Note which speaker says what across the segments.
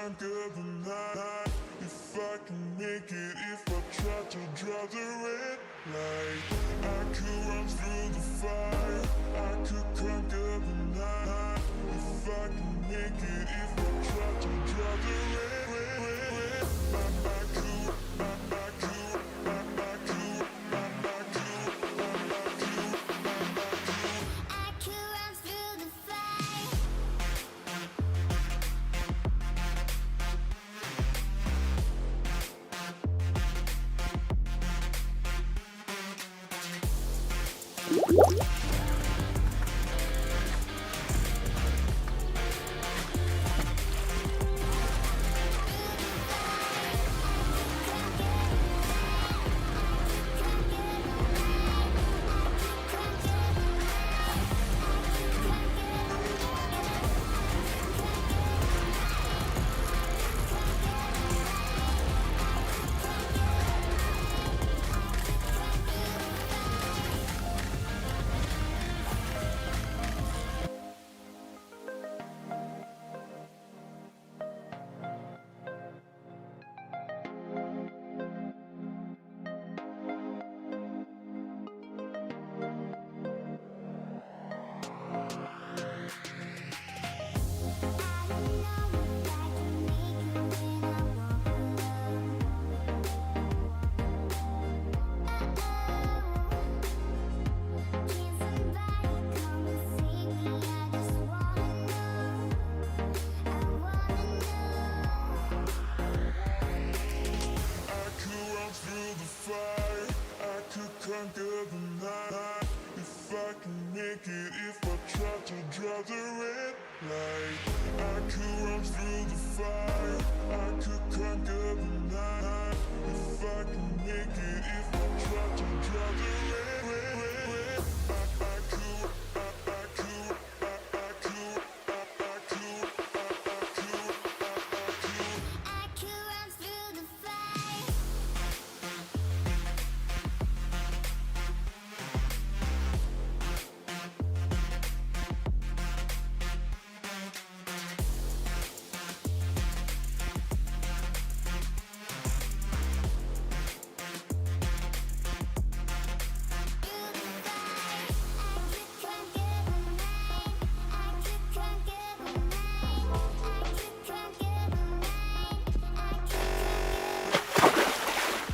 Speaker 1: conquer the night. If I can make it, if I try to draw the red light, I could run through the fire, I could conquer the night. If I can make it, if I try to draw the red conquer the night. If I can make it, if I try to draw the red light, I could run through the fire, I could conquer the night. If I can make it, if I try to draw the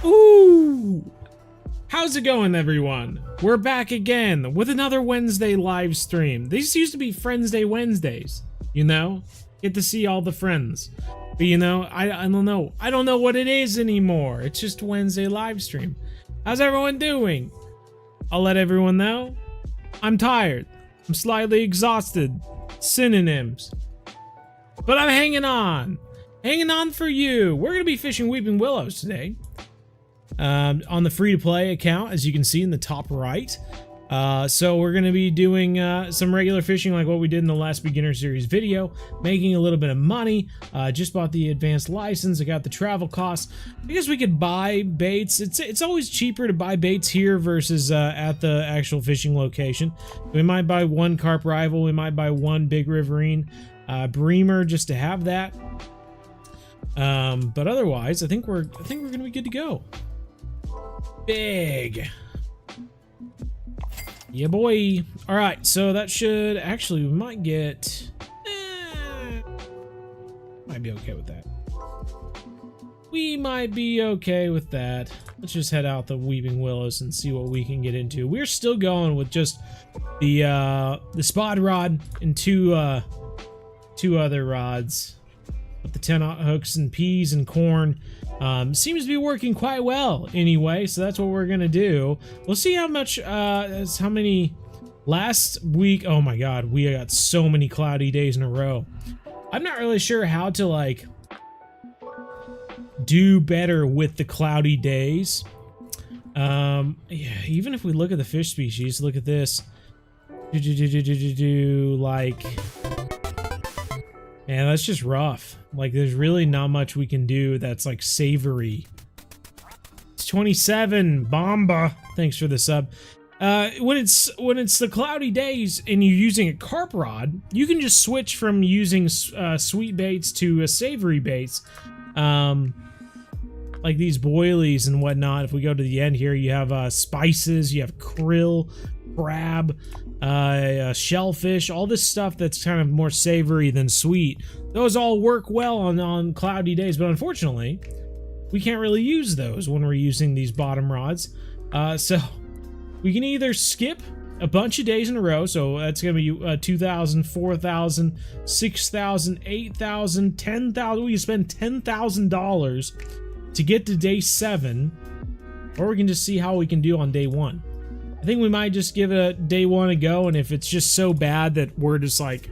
Speaker 2: Ooh! How's it going, everyone? We're back again with another Wednesday live stream. These used to be Friends Day Wednesdays, you know? Get to see all the friends. But you know, I don't know. I don't know what it is anymore. It's just Wednesday live stream. How's everyone doing? I'll let everyone know. I'm tired. I'm slightly exhausted. Synonyms. But I'm hanging on. Hanging on for you. We're going to be fishing Weeping Willows today. On the free-to-play account, as you can see in the top right. So we're going to be doing some regular fishing like what we did in the last beginner series video, making a little bit of money. Just bought the advanced license. I got the travel costs. I guess we could buy baits. It's always cheaper to buy baits here versus at the actual fishing location. We might buy one carp rival. We might buy one big riverine breamer just to have that. But otherwise, I think we're going to be good to go. Big. Yeah, boy. All right, so that should actually, we might get, might be okay with that. We might be okay with that. Let's just head out the Weeping Willows and see what we can get into. We're still going with just the spot rod and two other rods with the 10-aught hooks and peas and corn. Seems to be working quite well anyway, so that's what we're gonna do. We'll see how much, how many last week. Oh my god, we got so many cloudy days in a row. I'm not really sure how to like do better with the cloudy days. Yeah, even if we look at the fish species, look at this. Like, yeah, that's just rough. Like, there's really not much we can do that's, like, savory. It's 27. Bomba. Thanks for the sub. When it's the cloudy days and you're using a carp rod, you can just switch from using sweet baits to savory baits, like these boilies and whatnot. If we go to the end here, you have spices, you have krill, crab, shellfish, all this stuff that's kind of more savory than sweet. Those all work well on cloudy days, but unfortunately, we can't really use those when we're using these bottom rods. So we can either skip a bunch of days in a row, so that's going to be 2,000, 4,000, 6,000, 8,000, 10,000. We can spend $10,000 to get to day 7, or we can just see how we can do on day 1. I think we might just give it day 1 a go, and if it's just so bad that we're just like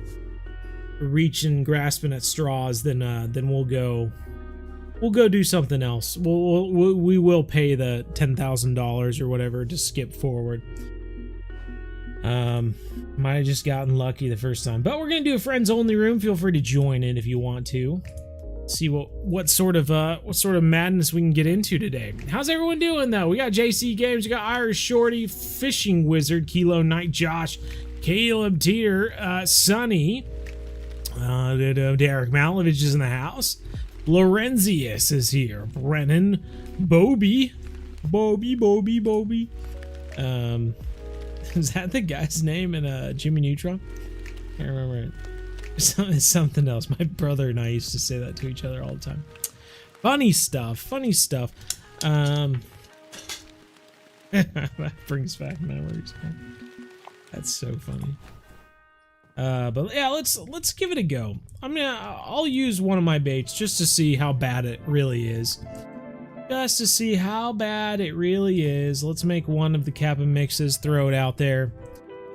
Speaker 2: reaching, grasping at straws, then we'll go do something else. We will pay the $10,000 or whatever to skip forward. Might have just gotten lucky the first time, but we're gonna do a friends only room. Feel free to join in if you want to. See what sort of madness we can get into today. How's everyone doing though? We got JC Games, we got Irish Shorty, Fishing Wizard, Kilo Knight, Josh, Caleb Teeter, Sonny, Derek Malovich is in the house. Lorenzius is here. Brennan, Bobby. Is that the guy's name in Jimmy Neutron? Can't remember it. It's something else. My brother and I used to say that to each other all the time. Funny stuff. That brings back memories, man. That's so funny. But yeah, let's give it a go. I'll use one of my baits just to see how bad it really is. Let's make one of the Kappa mixes, throw it out there.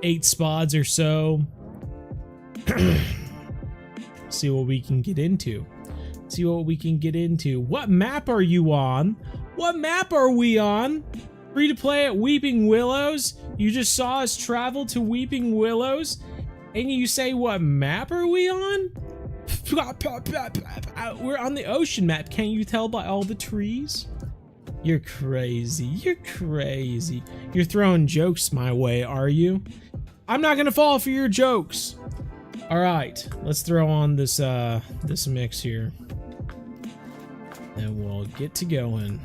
Speaker 2: 8 spods or so. See what we can get into. What map are you on? What map are we on? Free to play at Weeping Willows? You just saw us travel to Weeping Willows? And you say, what map are we on? We're on the ocean map. Can't you tell by all the trees? You're crazy. You're throwing jokes my way, are you? I'm not gonna fall for your jokes. All right, let's throw on this this mix here, and we'll get to going.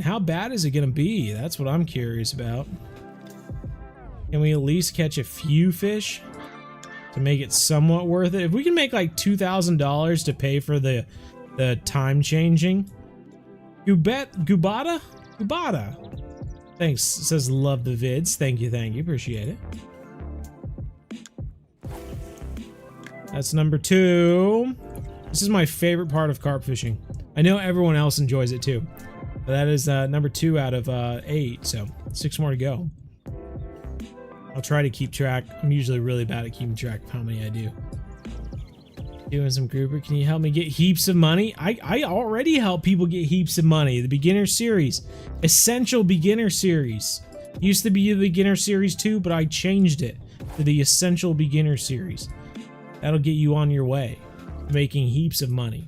Speaker 2: How bad is it gonna be? That's what I'm curious about. Can we at least catch a few fish to make it somewhat worth it? If we can make like $2,000 to pay for the time changing. Gubata? Thanks. It says love the vids. Thank you. Appreciate it. That's number 2. This is my favorite part of carp fishing. I know everyone else enjoys it too. But that is number 2 out of 8, so 6 more to go. I'll try to keep track. I'm usually really bad at keeping track of how many I do. Doing some grouper. Can you help me get heaps of money? I already help people get heaps of money. The beginner series. Essential beginner series. Used to be the beginner series too, but I changed it to the essential beginner series. That'll get you on your way to making heaps of money.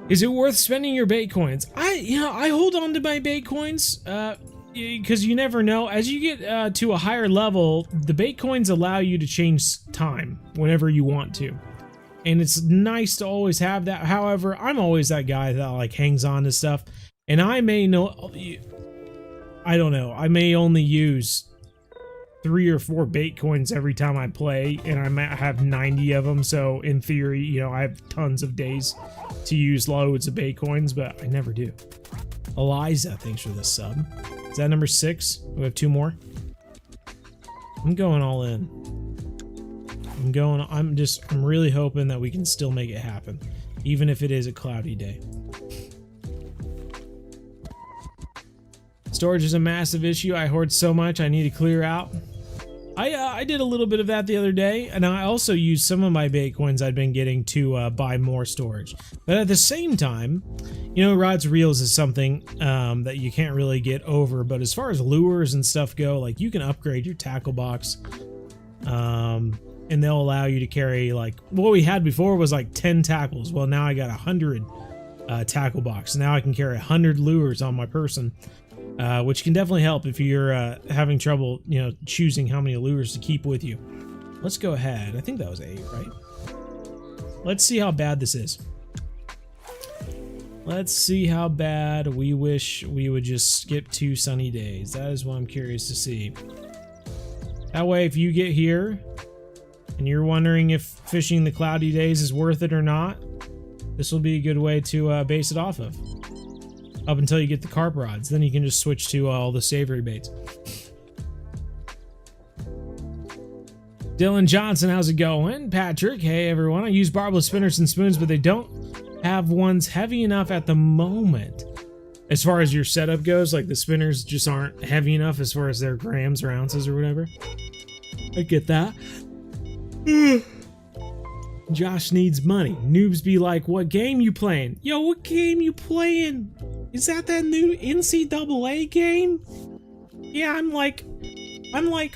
Speaker 2: Is it worth spending your bait coins? I hold on to my bait coins because you never know. As you get to a higher level, the bait coins allow you to change time whenever you want to, and it's nice to always have that. However, I'm always that guy that like hangs on to stuff, and I don't know, I may only use 3 or 4 bait coins every time I play, and I might have 90 of them, so in theory, you know, I have tons of days to use loads of bait coins, but I never do. Eliza, thanks for the sub. Is that number 6? We have 2 more. I'm going all in. I'm really hoping that we can still make it happen, even if it is a cloudy day. Storage is a massive issue. I hoard so much I need to clear out. I did a little bit of that the other day, and I also used some of my bait coins I'd been getting to buy more storage. But at the same time, you know, rods reels is something that you can't really get over. But as far as lures and stuff go, like you can upgrade your tackle box, and they'll allow you to carry, like, what we had before was like 10 tackles. Well, now I got 100 tackle box. Now I can carry 100 lures on my person, which can definitely help if you're having trouble, choosing how many lures to keep with you. Let's go ahead. I think that was 8, right? Let's see how bad this is. Let's see how bad we wish we would just skip 2 sunny days. That is what I'm curious to see. That way, if you get here and you're wondering if fishing the cloudy days is worth it or not, this will be a good way to base it off of. Up until you get the carp rods. Then you can just switch to all the savory baits. Dylan Johnson, how's it going? Patrick, hey everyone. I use barbless spinners and spoons, but they don't have ones heavy enough at the moment. As far as your setup goes, like the spinners just aren't heavy enough as far as their grams or ounces or whatever. I get that. Josh needs money. Noobs be like, what game you playing? Yo, what game you playing? Is that new NCAA game? Yeah, I'm like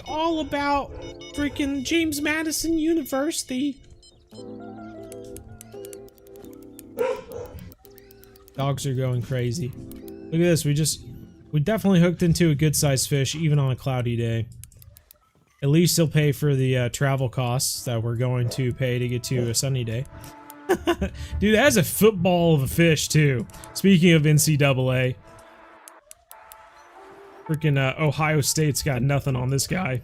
Speaker 2: all about freaking James Madison University. Dogs are going crazy. Look at this, we definitely hooked into a good sized fish even on a cloudy day. At least he'll pay for the travel costs that we're going to pay to get to a sunny day. Dude, that's a football of a fish too. Speaking of NCAA, freaking Ohio State's got nothing on this guy.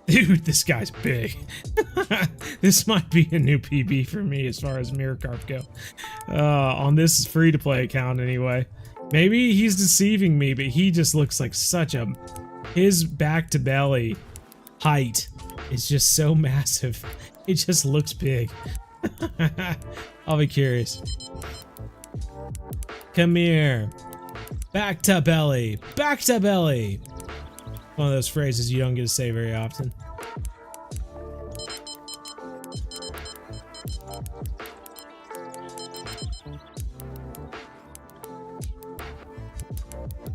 Speaker 2: Dude, this guy's big. This might be a new PB for me as far as mirror carp go. On this free-to-play account anyway. Maybe he's deceiving me, but he just looks like such a... His back-to-belly height is just so massive. It just looks big. I'll be curious. Come here. Back to belly. Back to belly. One of those phrases you don't get to say very often.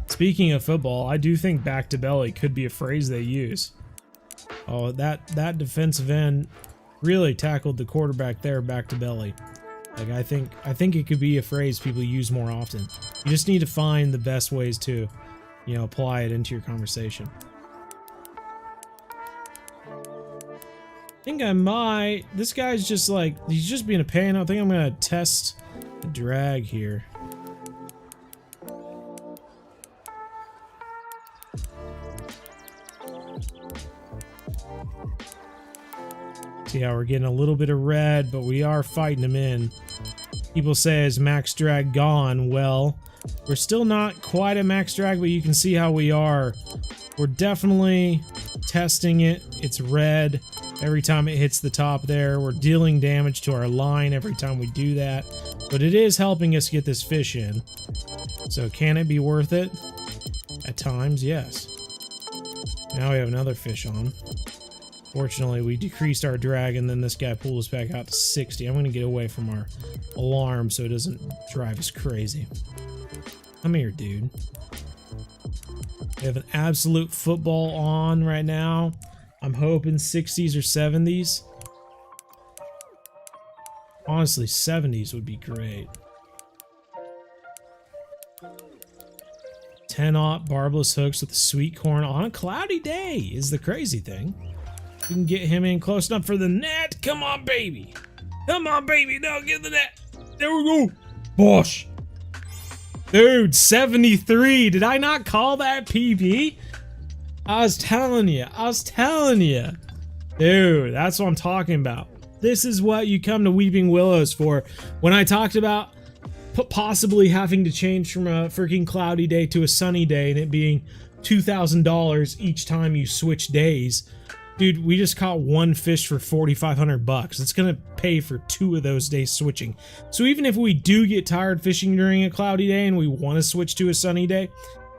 Speaker 2: Speaking of football, I do think back to belly could be a phrase they use. Oh, that defensive end really tackled the quarterback there back to belly. Like I think it could be a phrase people use more often. You just need to find the best ways to, apply it into your conversation. I think I might. This guy's just like, he's just being a pain. I think I'm gonna test the drag here. See how we're getting a little bit of red, but we are fighting him in. People say, is max drag gone? Well, we're still not quite at max drag, but you can see how we are. We're definitely testing it. It's red every time it hits the top there. We're dealing damage to our line every time we do that, but it is helping us get this fish in. So can it be worth it? At times, yes. Now we have another fish on. Fortunately, we decreased our drag, and then this guy pulled us back out to 60. I'm going to get away from our alarm so it doesn't drive us crazy. Come here, dude. We have an absolute football on right now. I'm hoping 60s or 70s. Honestly, 70s would be great. 10-aught barbless hooks with the sweet corn on a cloudy day is the crazy thing. We can get him in close enough for the net. Come on, baby. Come on, baby. No, get the net. There we go. Bosh. Dude, 73. Did I not call that PB? I was telling you. I was telling you. Dude, that's what I'm talking about. This is what you come to Weeping Willows for. When I talked about possibly having to change from a freaking cloudy day to a sunny day and it being $2,000 each time you switch days. Dude, we just caught one fish for 4,500 bucks. It's gonna pay for 2 of those days switching. So even if we do get tired fishing during a cloudy day and we want to switch to a sunny day,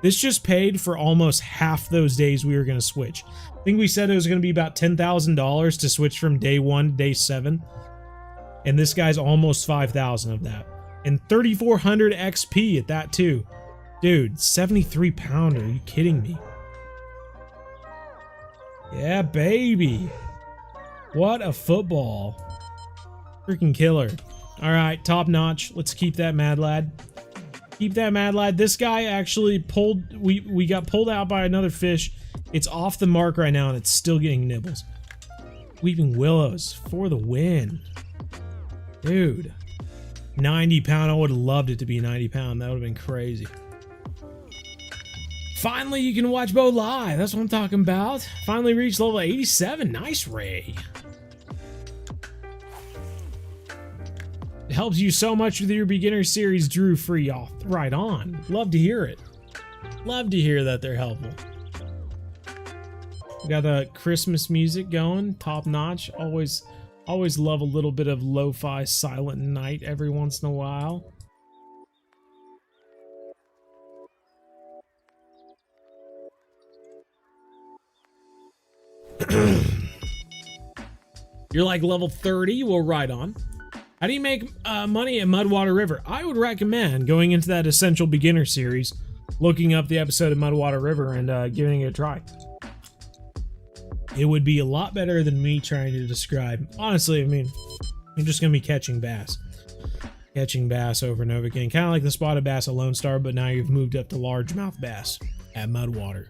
Speaker 2: this just paid for almost half those days we were gonna switch. I think we said it was gonna be about $10,000 to switch from day 1 to day 7, and this guy's almost 5,000 of that, and 3,400 XP at that too. Dude, 73 pounder. Are you kidding me? Yeah, baby. What a football. Freaking killer. All right, top notch. Let's keep that, mad lad. Keep that, mad lad. This guy actually pulled, we got pulled out by another fish. It's off the mark right now and it's still getting nibbles. Weeping Willows for the win. Dude. 90 pound. I would have loved it to be 90 pound. That would have been crazy. Finally, you can watch Bo live. That's what I'm talking about. Finally reached level 87. Nice, Ray. It helps you so much with your beginner series, Drew Free off. Right on. Love to hear it. Love to hear that they're helpful. We got the Christmas music going, top notch. Always love a little bit of lo-fi silent night every once in a while. You're like level 30, well, right on. How do you make money at Mudwater River? I would recommend going into that Essential Beginner series, looking up the episode of Mudwater River and giving it a try. It would be a lot better than me trying to describe. Honestly, I mean, you're just going to be catching bass. Catching bass over and over again. Kind of like the spotted bass at Lone Star, but now you've moved up to largemouth bass at Mudwater.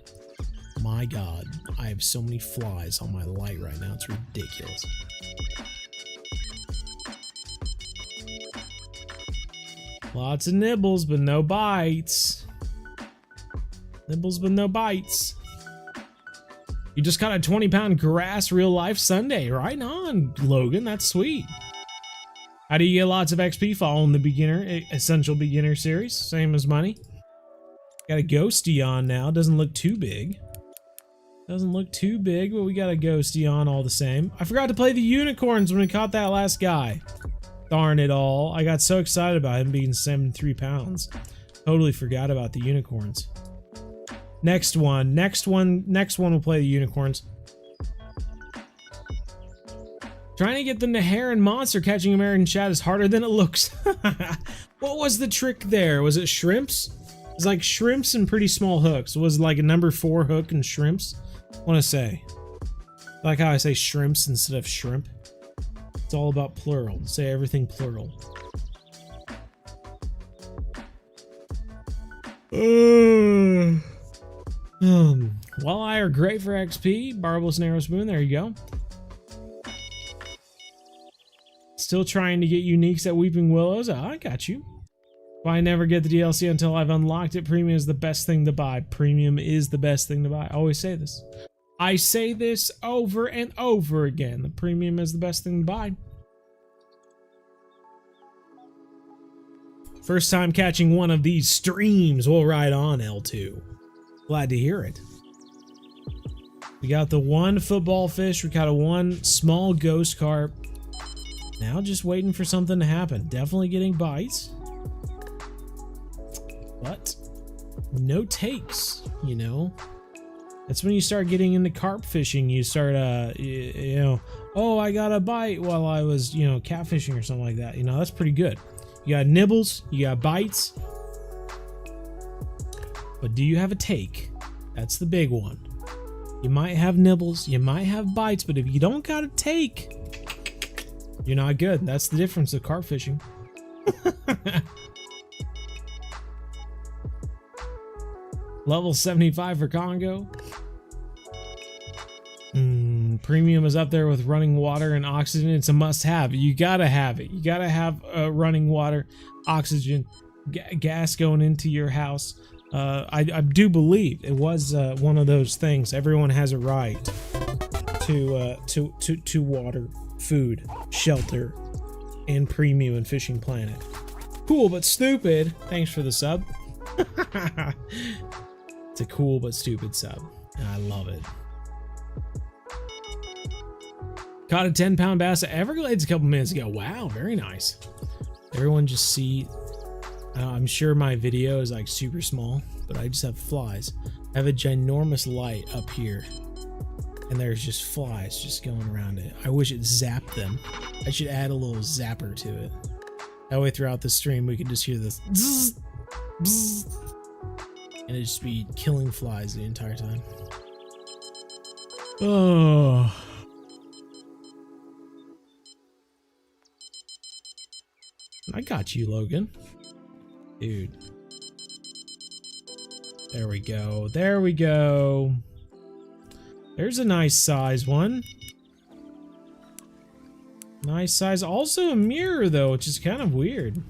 Speaker 2: My God, I have so many flies on my light right now. It's ridiculous. Lots of nibbles, but no bites. Nibbles, but no bites. You just caught a 20-pound grass real life Sunday. Right on, Logan. That's sweet. How do you get lots of XP following the beginner, Essential Beginner series? Same as money. Got a ghosty on now. Doesn't look too big. Doesn't look too big, but we got a ghosty on all the same. I forgot to play the unicorns when we caught that last guy. Darn it all. I got so excited about him being 73 pounds. Totally forgot about the unicorns. Next one we'll play the unicorns. Trying to get the Naharan monster catching American shad is harder than it looks. What was the trick there? Was it shrimps? It's like shrimps and pretty small hooks. Was it like a number 4 hook and shrimps? I want to say. Like how I say shrimps instead of shrimp. It's all about plural. Say everything plural. Walleye are great for XP. Barbless Narrow Spoon, there you go. Still trying to get uniques at Weeping Willows. Oh, I got you. Why never get the DLC until I've unlocked it? Premium is the best thing to buy. Premium is the best thing to buy. I always say this. I say this over and over again. The premium is the best thing to buy. First time catching one of these streams. We'll ride on, L2. Glad to hear it. We got the one football fish. We got a one small ghost carp. Now just waiting for something to happen. Definitely getting bites. But no takes, you know. That's when you start getting into carp fishing. You start, you know, oh, I got a bite while I was, you know, catfishing or something like that. You know, that's pretty good. You got nibbles, you got bites. But do you have a take? That's the big one. You might have nibbles, you might have bites, but if you don't got a take, you're not good. That's the difference of carp fishing. Level 75 for Congo. Premium is up there with running water and oxygen. It's a must-have. You gotta have it. You gotta have running water, oxygen, gas going into your house. I do believe it was one of those things. Everyone has a right to water, food, shelter, and premium in Fishing Planet. Cool but stupid. Thanks for the sub. It's a cool but stupid sub. I love it. Caught a 10-pound bass at Everglades a couple minutes ago. Wow, very nice. Everyone just see. I'm sure my video is like super small, but I just have flies. I have a ginormous light up here, and there's just flies just going around it. I wish it zapped them. I should add a little zapper to it. That way throughout the stream we can just hear this bzz, bzz, and it just be killing flies the entire time. Oh. I got you, Logan. Dude. There we go. There we go. There's a nice size one. Nice size. Also a mirror, though, which is kind of weird.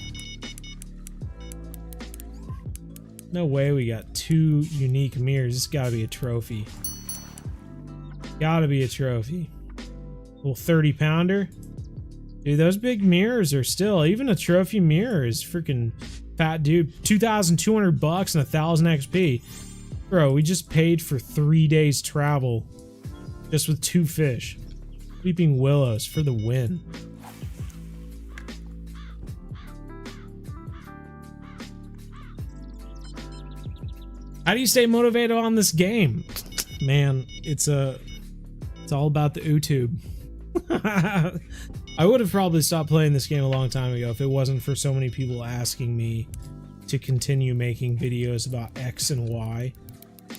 Speaker 2: No way we got 2 unique mirrors. This gotta be a trophy. Gotta be a trophy. Little 30-pounder. Dude, those big mirrors are still, even a trophy mirror is freaking fat, dude. 2,200 bucks and 1,000 XP. Bro, we just paid for 3 days travel just with 2 fish. Weeping Willows for the win. How do you stay motivated on this game? Man, it's all about the YouTube. I would have probably stopped playing this game a long time ago if it wasn't for so many people asking me to continue making videos about X and Y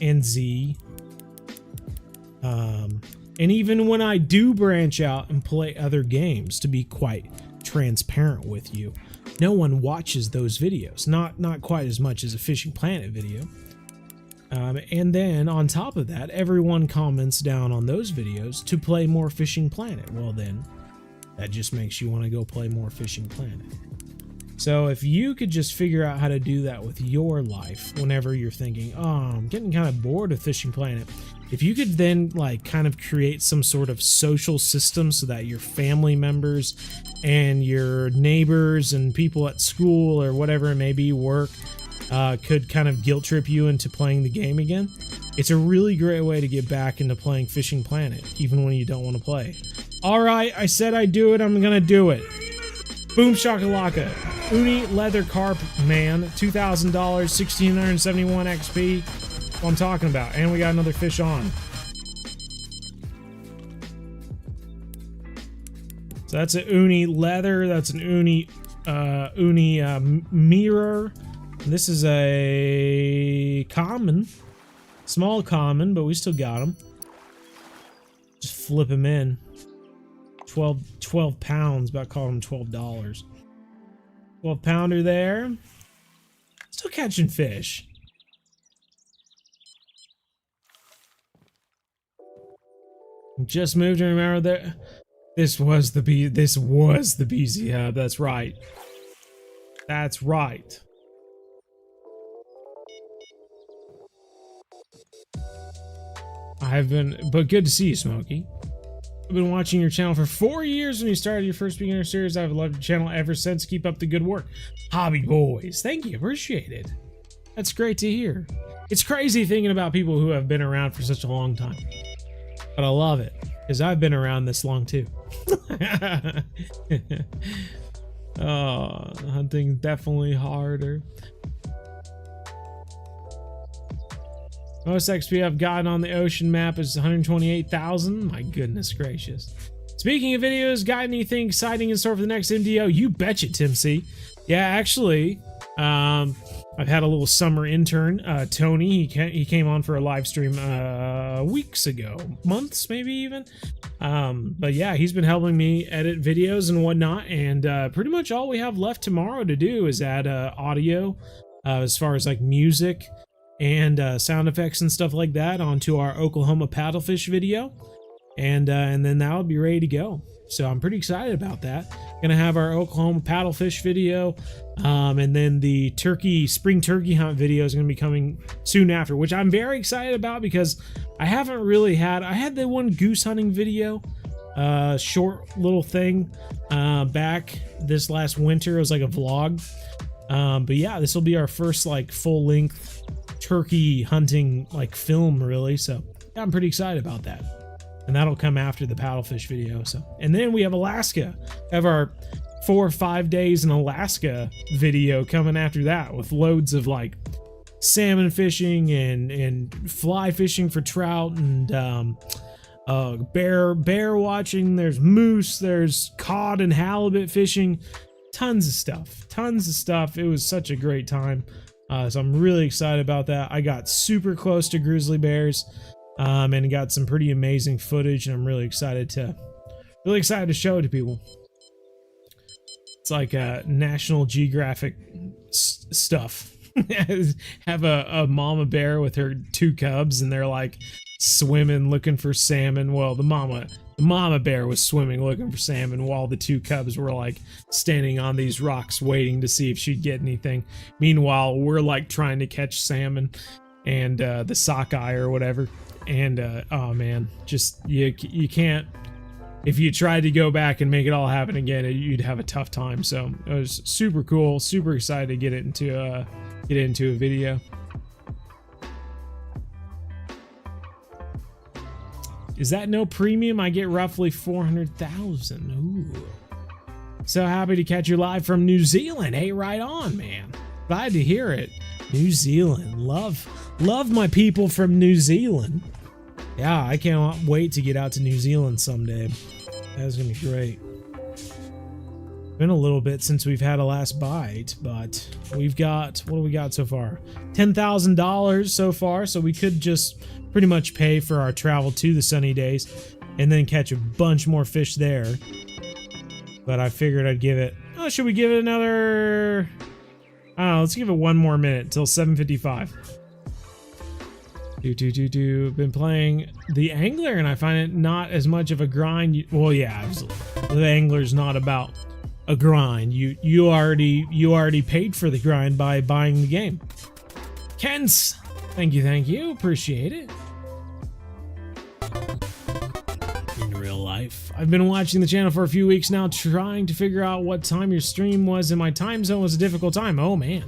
Speaker 2: and Z. And even when I do branch out and play other games, to be quite transparent with you, no one watches those videos. Not quite as much as a Fishing Planet video. And then on top of that, everyone comments down on those videos to play more Fishing Planet. Well then, that just makes you want to go play more Fishing Planet. So if you could just figure out how to do that with your life whenever you're thinking, oh, I'm getting kind of bored of Fishing Planet. If you could then like kind of create some sort of social system so that your family members and your neighbors and people at school or whatever it may be, work, could kind of guilt trip you into playing the game again. It's a really great way to get back into playing Fishing Planet, even when you don't want to play. Alright, I said I'd do it, I'm gonna do it. Boom shakalaka. Uni leather carp man, $2,000, 1,671 XP. What I'm talking about. And we got another fish on. So that's an uni leather, that's an uni mirror. This is a common, small common, but we still got him. Just flip him in. 12 pounds, about calling him $12. 12 pounder there. Still catching fish. Just moved to remember that this was the BZ Hub. That's right. That's right. But good to see you, Smokey. I've been watching your channel for 4 years when you started your first beginner series. I've loved your channel ever since. Keep up the good work. Hobby boys. Thank you. Appreciate it. That's great to hear. It's crazy thinking about people who have been around for such a long time. But I love it, because I've been around this long too. Oh, hunting definitely harder. Most XP I've gotten on the ocean map is 128,000. My goodness gracious. Speaking of videos, got anything exciting in store for the next MDO? You betcha, Tim C. Yeah, actually, I've had a little summer intern, Tony. He came on for a live stream weeks ago, months maybe even. But yeah, he's been helping me edit videos and whatnot. And pretty much all we have left tomorrow to do is add audio, as far as like music and sound effects and stuff like that onto our Oklahoma paddlefish video, and then that'll be ready to go. So I'm pretty excited about that. Gonna have our Oklahoma paddlefish video, and then the spring turkey hunt video is gonna be coming soon after, which I'm very excited about because I haven't really had. I had the one goose hunting video, short little thing, back this last winter. It was like a vlog, but yeah, this will be our first like full length turkey hunting like film, really. So yeah, I'm pretty excited about that, and that'll come after the paddlefish video. So, and then we have Alaska. Have our 4 or 5 days in Alaska video coming after that, with loads of like salmon fishing and fly fishing for trout, and bear watching. There's moose, there's cod and halibut fishing, tons of stuff. It was such a great time. So I'm really excited about that. I got super close to grizzly bears, and got some pretty amazing footage, and I'm really excited to show it to people. It's like a National Geographic stuff. Have a mama bear with her 2 cubs, and they're like swimming looking for salmon. Well, the mama bear was swimming looking for salmon, while the 2 cubs were like standing on these rocks waiting to see if she'd get anything. Meanwhile, we're like trying to catch salmon and the sockeye or whatever. And oh man, just you can't. If you tried to go back and make it all happen again, you'd have a tough time. So it was super cool, super excited to get it into a video. Is that no premium? I get roughly 400,000. Ooh. So happy to catch you live from New Zealand. Hey, right on, man. Glad to hear it. New Zealand. Love my people from New Zealand. Yeah, I can't wait to get out to New Zealand someday. That's gonna be great. Been a little bit since we've had a last bite, but we've got, what do we got so far? $10,000 so far, so we could just pretty much pay for our travel to the sunny days and then catch a bunch more fish there. But I figured I'd give it, oh, should we give it another, I don't know, let's give it one more minute till 7:55. Been playing the Angler, and I find it not as much of a grind. Well, yeah, the Angler's not about a grind. You already paid for the grind by buying the game. Kens, thank you, appreciate it. In real life, I've been watching the channel for a few weeks now, trying to figure out what time your stream was, and my time zone was a difficult time. Oh man.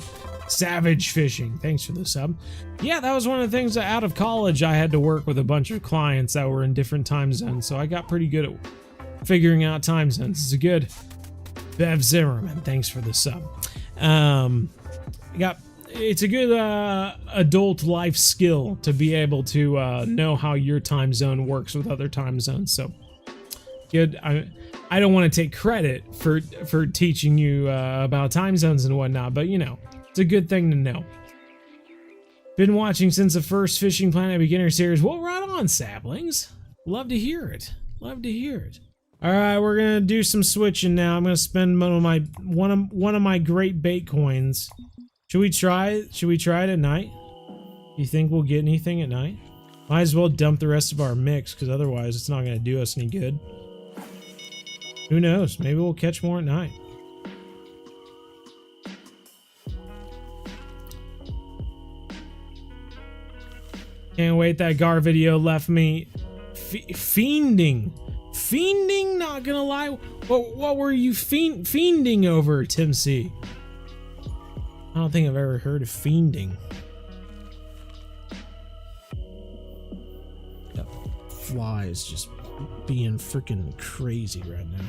Speaker 2: Savage Fishing, thanks for the sub. Yeah, that was one of the things that out of college I had to work with a bunch of clients that were in different time zones, so I got pretty good at figuring out time zones. It's a good Bev Zimmerman, thanks for the sub. It's a good adult life skill to be able to know how your time zone works with other time zones. So good. I don't want to take credit for teaching you about time zones and whatnot, but you know, it's a good thing to know. Been watching since the first Fishing Planet Beginner series. Well, right on, saplings. Love to hear it. Love to hear it. All right, we're gonna do some switching now. I'm gonna spend one of my great bait coins. Should we try? Should we try it at night? You think we'll get anything at night? Might as well dump the rest of our mix, because otherwise it's not gonna do us any good. Who knows? Maybe we'll catch more at night. Can't wait, that Gar video left me fiending. Fiending? Not gonna lie. What were you fiending over, Tim C? I don't think I've ever heard of fiending. That fly is just being freaking crazy right now.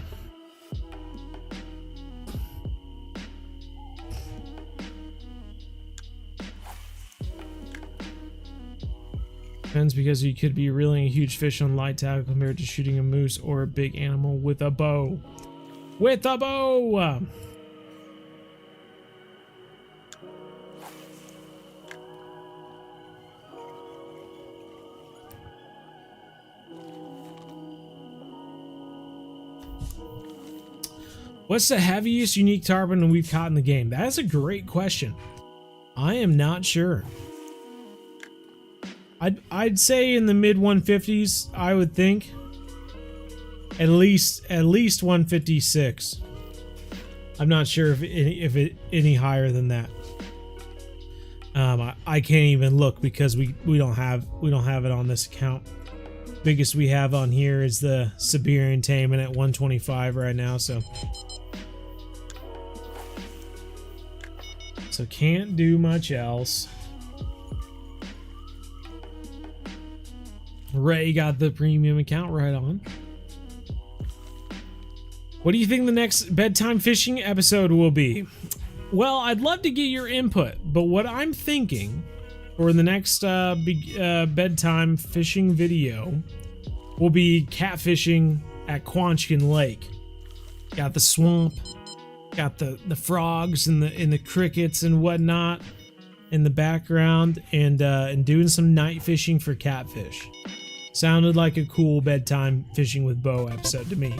Speaker 2: Depends, because you could be reeling a huge fish on light tackle compared to shooting a moose or a big animal with a bow. With a bow! What's the heaviest unique tarpon we've caught in the game? That is a great question. I am not sure. I'd say in the mid 150s, I would think. At least 156. I'm not sure if any higher than that. I can't even look because we don't have it on this account. Biggest we have on here is the Siberian Taimen at 125 right now, so can't do much else. Ray got the premium account, right on. What do you think the next bedtime fishing episode will be? Well, I'd love to get your input, but what I'm thinking for the next bedtime fishing video will be catfishing at Quanchkin Lake. Got the swamp, got the frogs and the crickets and whatnot in the background, and doing some night fishing for catfish. Sounded like a cool bedtime fishing with bow episode to me.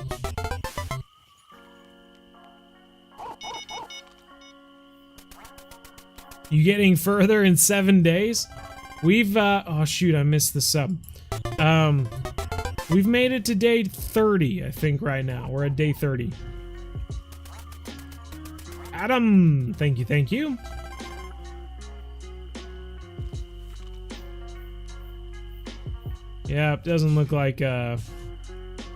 Speaker 2: You getting further in 7 days? We've, oh shoot, I missed the sub. We've made it to day 30, I think, right now. We're at day 30. Adam, thank you, thank you. Yeah, it doesn't look like,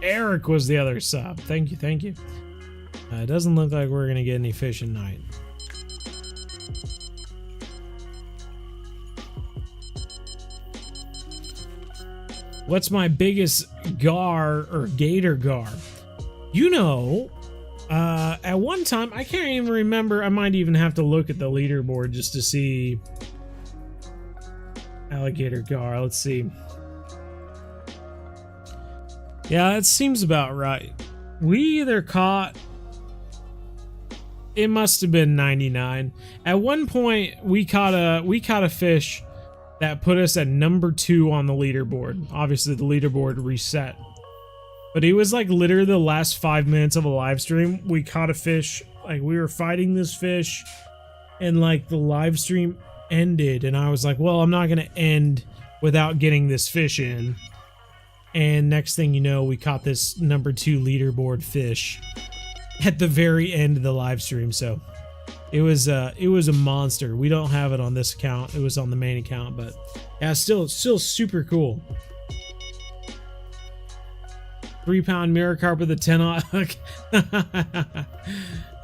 Speaker 2: Eric was the other sub. Thank you, thank you. It doesn't look like we're gonna get any fish at night. What's my biggest gar or gator gar? You know, at one time, I can't even remember. I might even have to look at the leaderboard just to see. Alligator gar, let's see. Yeah, that seems about right. We either caught, it must have been 99. At one point, we caught a fish that put us at number 2 on the leaderboard. Obviously, the leaderboard reset. But it was like literally the last 5 minutes of a live stream. We caught a fish, like we were fighting this fish, and like the live stream ended, and I was like, well, I'm not gonna end without getting this fish in. And next thing you know, we caught this number 2 leaderboard fish at the very end of the live stream. So it was a monster. We don't have it on this account. It was on the main account, but yeah, still super cool. 3-pound mirror carp with a 10-aught hook.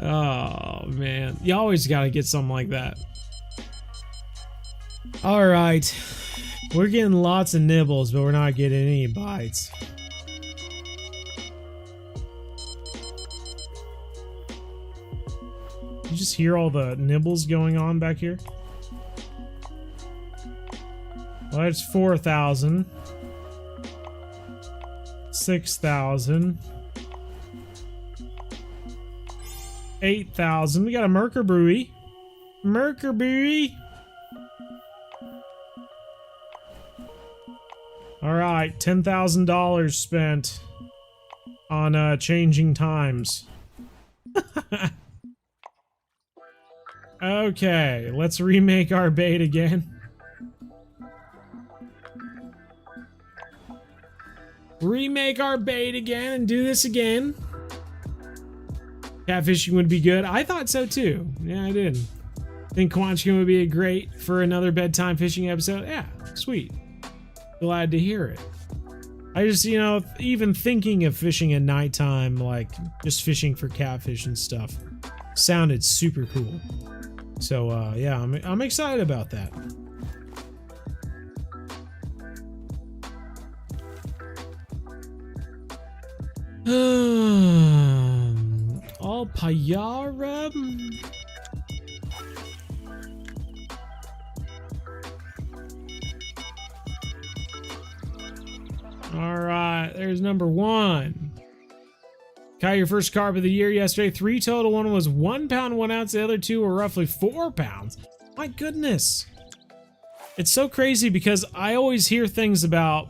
Speaker 2: Oh man, you always got to get something like that. All right, we're getting lots of nibbles, but we're not getting any bites. You just hear all the nibbles going on back here? Well, it's 4,000. 6,000. 8,000. We got a Mercury. Mercury. All right, $10,000 spent on changing times. Okay, let's remake our bait again. Remake our bait again and do this again. Catfishing would be good. I thought so too. Yeah, I did. Think Quanchkin would be great for another bedtime fishing episode. Yeah, sweet. Glad to hear it. I just, you know, even thinking of fishing at nighttime, like just fishing for catfish and stuff, sounded super cool. So yeah, I'm excited about that. All Payara. All right, there's number 1. Caught your first carp of the year yesterday. 3 total. One was 1 pound, 1 ounce. The other 2 were roughly 4 pounds. My goodness. It's so crazy because I always hear things about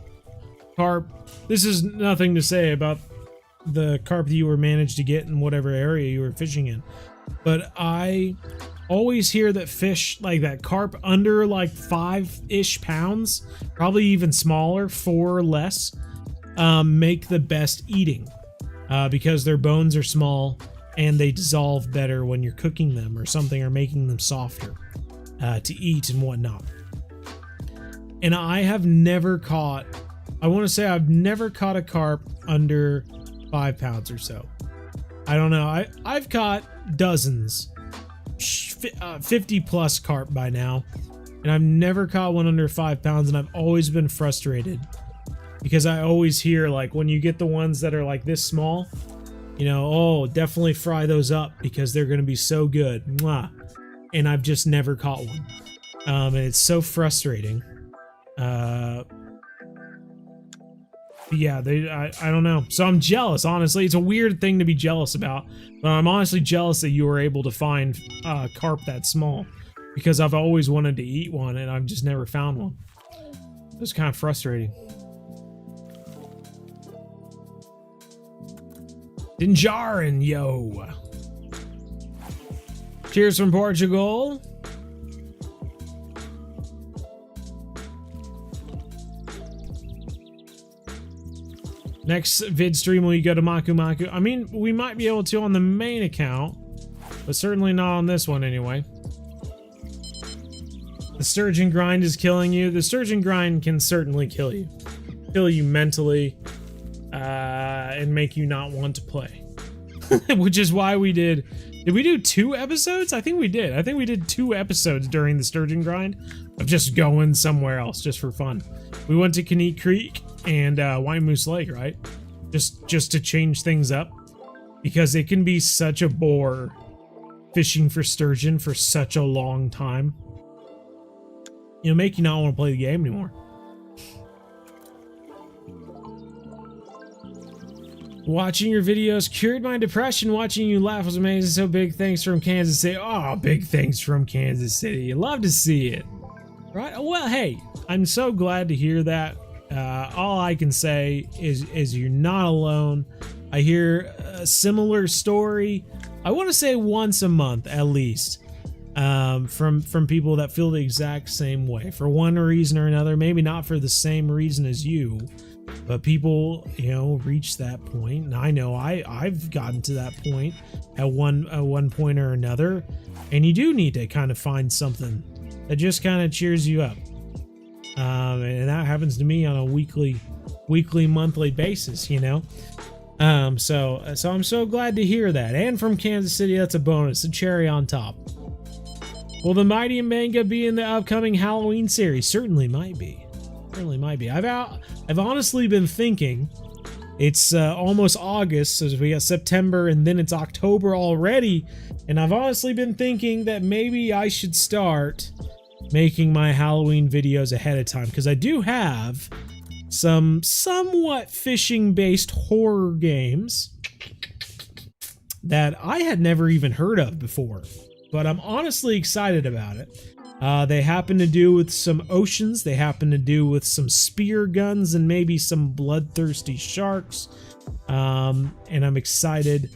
Speaker 2: carp. This is nothing to say about the carp that you were managed to get in whatever area you were fishing in. But I always hear that fish like that, carp under like 5-ish pounds, probably even smaller, 4 or less, make the best eating. Because their bones are small and they dissolve better when you're cooking them or something, or making them softer to eat and whatnot. And I have never caught, I want to say I've never caught a carp under 5 pounds or so. I don't know. I've caught dozens, 50 plus carp by now, and I've never caught one under 5 pounds, and I've always been frustrated. Because I always hear, like, when you get the ones that are like this small, you know, oh, definitely fry those up because they're going to be so good. Mwah. And I've just never caught one. And it's so frustrating. Yeah, I don't know. So I'm jealous, honestly. It's a weird thing to be jealous about. But I'm honestly jealous that you were able to find carp that small. Because I've always wanted to eat one and I've just never found one. It's kind of frustrating. Dinjarin, yo. Cheers from Portugal. Next vid stream will you go to Maku Maku? I mean, we might be able to on the main account, but certainly not on this one anyway. The sturgeon grind is killing you. The sturgeon grind can certainly kill you. Kill you mentally, and make you not want to play. Which is why we did we do 2 episodes? I think we did. I think we did 2 episodes during the sturgeon grind of just going somewhere else just for fun. We went to Kenneat Creek and White Moose Lake, right? Just to change things up, because it can be such a bore fishing for sturgeon for such a long time. It'll make you not want to play the game anymore. Watching your videos cured my depression. Watching you laugh was amazing. So big thanks from Kansas City. Oh, big thanks from Kansas City. You love to see it. Right? Well, hey, I'm so glad to hear that. All I can say is you're not alone. I hear a similar story, I want to say once a month at least, from people that feel the exact same way for one reason or another. Maybe not for the same reason as you, but people, you know, reach that point. And I know I've gotten to that point at one point or another. And you do need to kind of find something that just kind of cheers you up. And that happens to me on a weekly, monthly basis, you know. So I'm so glad to hear that. And from Kansas City, that's a bonus, a cherry on top. Will the Mighty Manga be in the upcoming Halloween series? Certainly might be. Certainly might be. I've honestly been thinking, it's almost August, so we got September and then it's October already, and I've honestly been thinking that maybe I should start making my Halloween videos ahead of time, because I do have some somewhat fishing-based horror games that I had never even heard of before, but I'm honestly excited about it. They happen to do with some oceans, they happen to do with some spear guns and maybe some bloodthirsty sharks, and I'm excited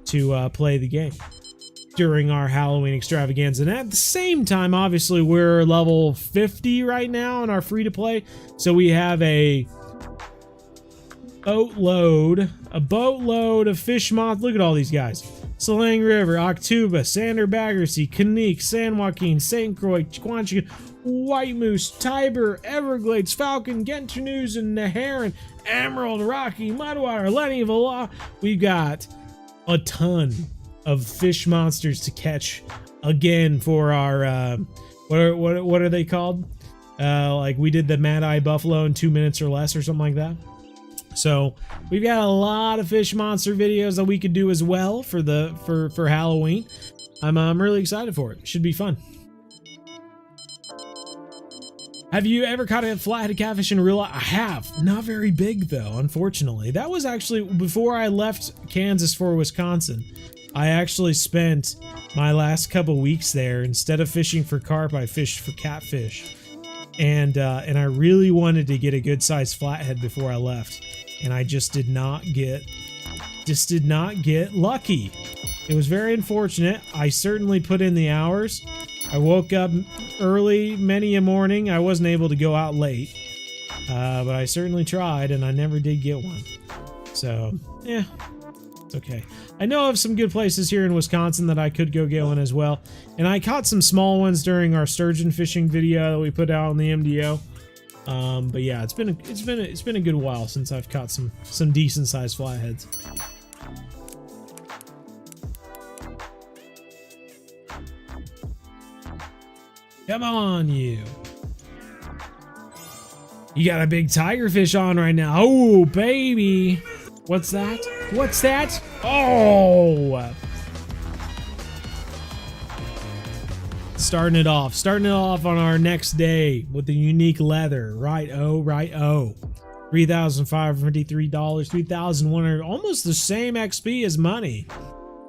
Speaker 2: to play the game during our Halloween extravaganza. And at the same time, obviously, we're level 50 right now in our free-to-play, so we have a boatload of fish monsters. Look at all these guys. Salang River, Octuba, Sander Baggersea, Kanique, San Joaquin, St. Croix, Quanchigan, White Moose, Tiber, Everglades, Falcon, Gentinews, and Neheron, Emerald, Rocky, Mudwater, Lenny, Villa. We've got a ton of fish monsters to catch again for our what are they called? Like we did the Mad Eye Buffalo in 2 minutes or less or something like that. So we've got a lot of fish monster videos that we could do as well for Halloween. I'm really excited for it. Should be fun. Have you ever caught a flathead catfish in real life? I have. Not very big though, unfortunately. That was actually before I left Kansas for Wisconsin. I actually spent my last couple weeks there. Instead of fishing for carp, I fished for catfish. And I really wanted to get a good sized flathead before I left, and I just did not get lucky. It was very unfortunate. I certainly put in the hours. I woke up early many a morning. I wasn't able to go out late, but I certainly tried, and I never did get one. So yeah, it's okay. I know of some good places here in Wisconsin that I could go get one as well. And I caught some small ones during our sturgeon fishing video that we put out on the MDO. But yeah, it's been a good while since I've caught some decent sized flatheads. Come on, you. You got a big tigerfish on right now. Oh, baby. What's that? What's that? Oh! Starting it off on our next day with the unique leather. Right-o, right-o. $3,553, 3,100, almost the same XP as money.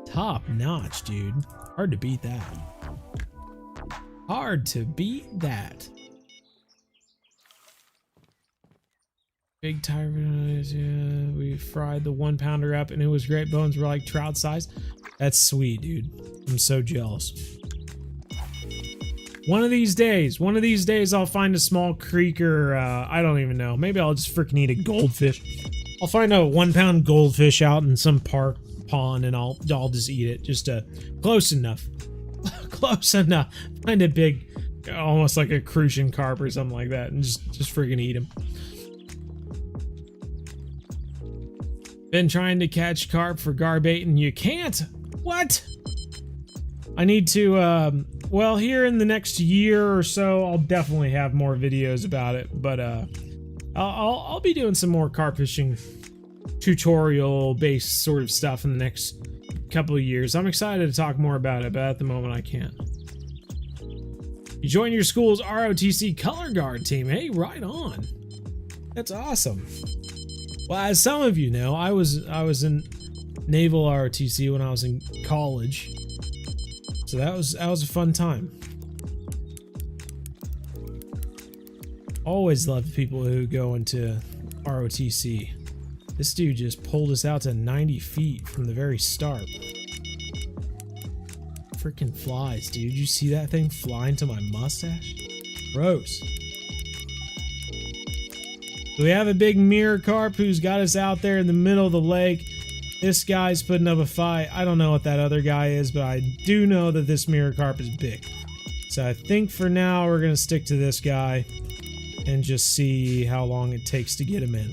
Speaker 2: Top notch, dude. Hard to beat that. Hard to beat that. Big tire, yeah, we fried the 1 pounder up and it was great. Bones were like trout size. That's sweet, dude. I'm so jealous. One of these days I'll find a small creek or I don't even know. Maybe I'll just freaking eat a goldfish. I'll find a 1 pound goldfish out in some park pond and I'll just eat it. Just close enough. Close enough. Find a big, almost like a crucian carp or something like that, and just freaking eat him. Been trying to catch carp for garbait and you can't? What? I need to, well, here in the next year or so, I'll definitely have more videos about it, but I'll be doing some more carp fishing tutorial based sort of stuff in the next couple of years. I'm excited to talk more about it, but at the moment I can't. You joined your school's ROTC color guard team. Hey, right on. That's awesome. Well, as some of you know, I was in Naval ROTC when I was in college, so that was a fun time. Always love people who go into ROTC. This dude just pulled us out to 90 feet from the very start. Freaking flies, dude. You see that thing flying to my mustache? Gross. So we have a big mirror carp who's got us out there in the middle of the lake. This guy's putting up a fight. I don't know what that other guy is, but I do know that this mirror carp is big. So I think for now we're going to stick to this guy and just see how long it takes to get him in.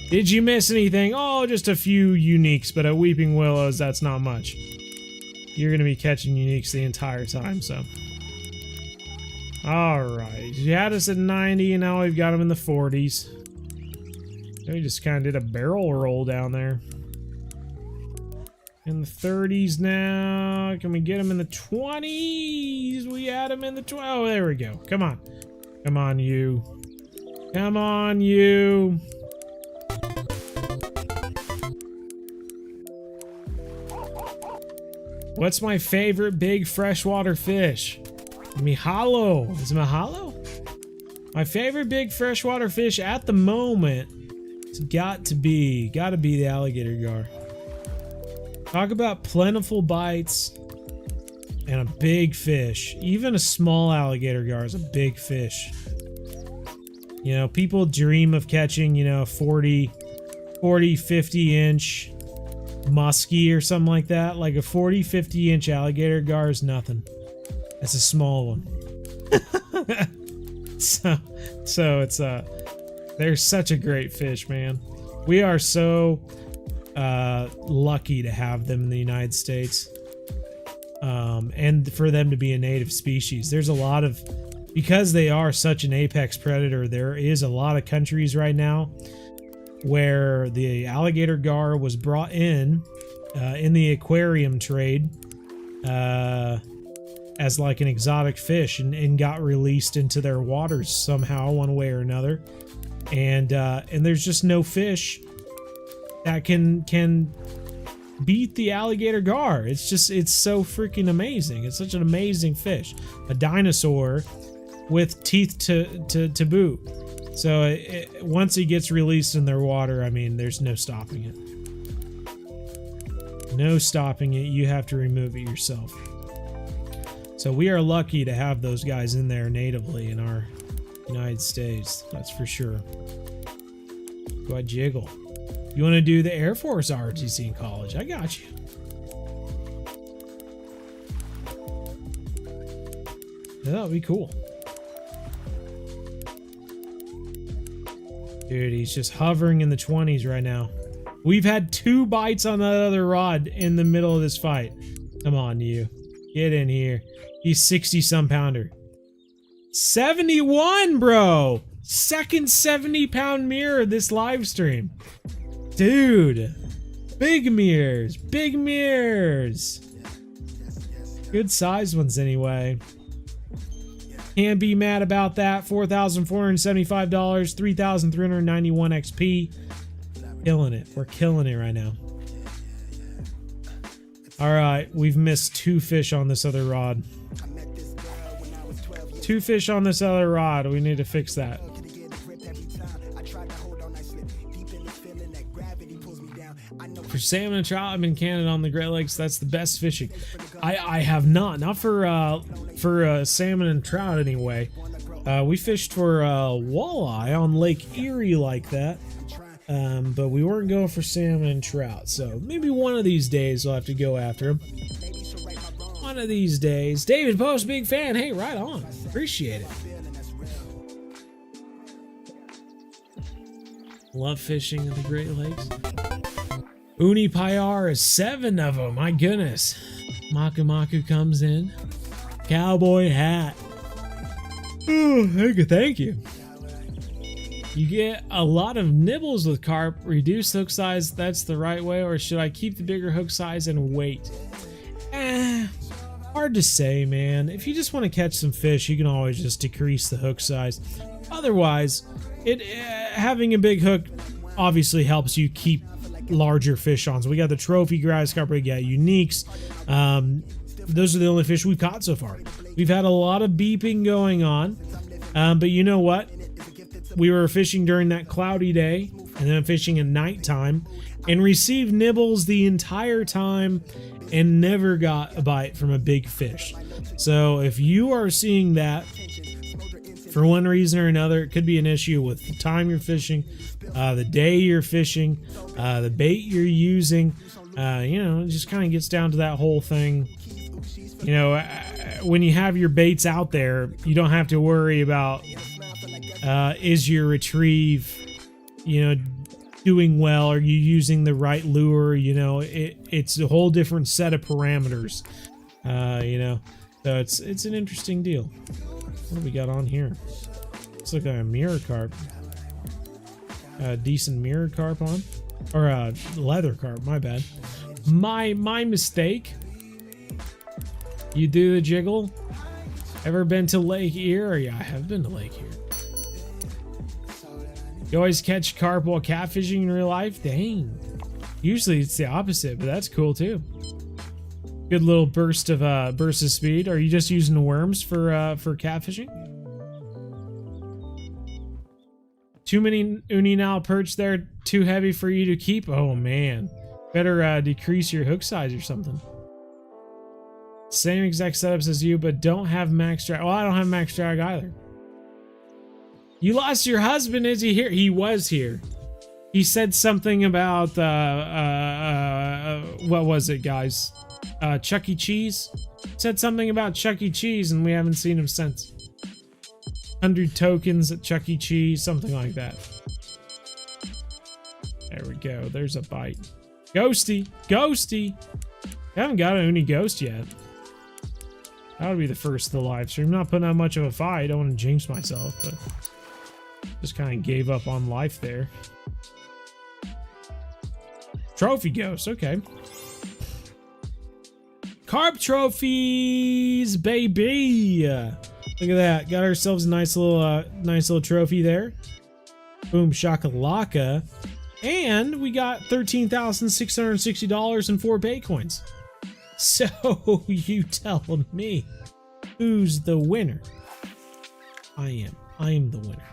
Speaker 2: Did you miss anything? Oh, just a few uniques, but at Weeping Willows, that's not much. You're going to be catching uniques the entire time, so. Alright, you had us at 90, and now we've got them in the 40s. We just kind of did a barrel roll down there. In the 30s now. Can we get them in the 20s? We had them in the 20s. Oh, there we go. Come on. Come on, you. Come on, you. What's my favorite big freshwater fish? Mahalo. Is it mahalo? My favorite big freshwater fish at the moment, it's got to be the alligator gar. Talk about plentiful bites and a big fish. Even a small alligator gar is a big fish. You know, people dream of catching, you know, 40, 50 inch muskie or something like that. Like a 40, 50 inch alligator gar is nothing. That's a small one. so it's they're such a great fish, man. We are so lucky to have them in the United States, and for them to be a native species. There's a lot of, because they are such an apex predator, there is a lot of countries right now where the alligator gar was brought in the aquarium trade as like an exotic fish and got released into their waters somehow, one way or another. And there's just no fish that can beat the alligator gar. It's so freaking amazing. It's such an amazing fish. A dinosaur with teeth to boot. So once it gets released in their water, I mean, there's no stopping it. No stopping it. You have to remove it yourself. So we are lucky to have those guys in there natively in our United States. That's for sure. Go ahead, jiggle. You want to do the Air Force ROTC in college? I got you. Yeah, that would be cool. Dude, he's just hovering in the 20s right now. We've had 2 bites on that other rod in the middle of this fight. Come on, you. Get in here. He's 60-some pounder. 71, bro! Second 70-pound mirror this live stream. Dude. Big mirrors. Big mirrors. Good sized ones anyway. Can't be mad about that. $4,475, 3,391 XP. Killing it. We're killing it right now. Alright, we've missed 2 fish on this other rod. 2 fish on this other rod. We need to fix that. For salmon and trout, I've been canning on the Great Lakes. That's the best fishing. I have not for salmon and trout anyway. We fished for walleye on Lake Erie like that. but we weren't going for salmon and trout, so maybe one of these days we'll have to go after them. One of these days. David Post, big fan. Hey, right on. Appreciate it. Love fishing in the Great Lakes. Uni Pyar is 7 of them. My goodness. Maku Maku comes in. Cowboy hat. Oh, thank you. You get a lot of nibbles with carp. Reduce hook size. That's the right way. Or should I keep the bigger hook size and wait? Hard to say, man. If you just want to catch some fish, you can always just decrease the hook size. Otherwise, having a big hook obviously helps you keep larger fish on. So we got the trophy grass carp, we got uniques. Those are the only fish we've caught so far. We've had a lot of beeping going on, but you know what? We were fishing during that cloudy day and then fishing at nighttime and received nibbles the entire time and never got a bite from a big fish. So if you are seeing that for one reason or another, it could be an issue with the time you're fishing, the day you're fishing, the bait you're using. You know, it just kind of gets down to that whole thing. You know, when you have your baits out there, you don't have to worry about is your retrieve, you know, doing well? Are you using the right lure? You know, it's a whole different set of parameters. You know, so it's an interesting deal. What do we got on here? Looks like a mirror carp. A decent mirror carp on, or a leather carp. My bad. My mistake. You do the jiggle. Ever been to Lake Erie? Yeah, I have been to Lake Erie. You always catch carp while catfishing in real life? Dang. Usually it's the opposite, but that's cool too. Good little burst of speed. Are you just using the worms for catfishing? Too many uni now perch there, too heavy for you to keep. Oh man, better decrease your hook size or something. Same exact setups as you, but don't have max drag. Well, I don't have max drag either. You lost your husband. Is he here? He was here. He said something about what was it, guys? Chuck E. Cheese? Said something about Chuck E. Cheese, and we haven't seen him since. 100 tokens at Chuck E. Cheese, something like that. There we go. There's a bite. Ghosty! Ghosty! I haven't got an uni ghost yet. That would be the first of the live stream. Not putting out much of a fight. I don't want to jinx myself, but just kind of gave up on life there. Trophy ghost, okay. Carp trophies, baby! Look at that. Got ourselves a nice little trophy there. Boom shakalaka. And we got $13,660 and 4 Bitcoins. So you tell me, who's the winner? I am the winner.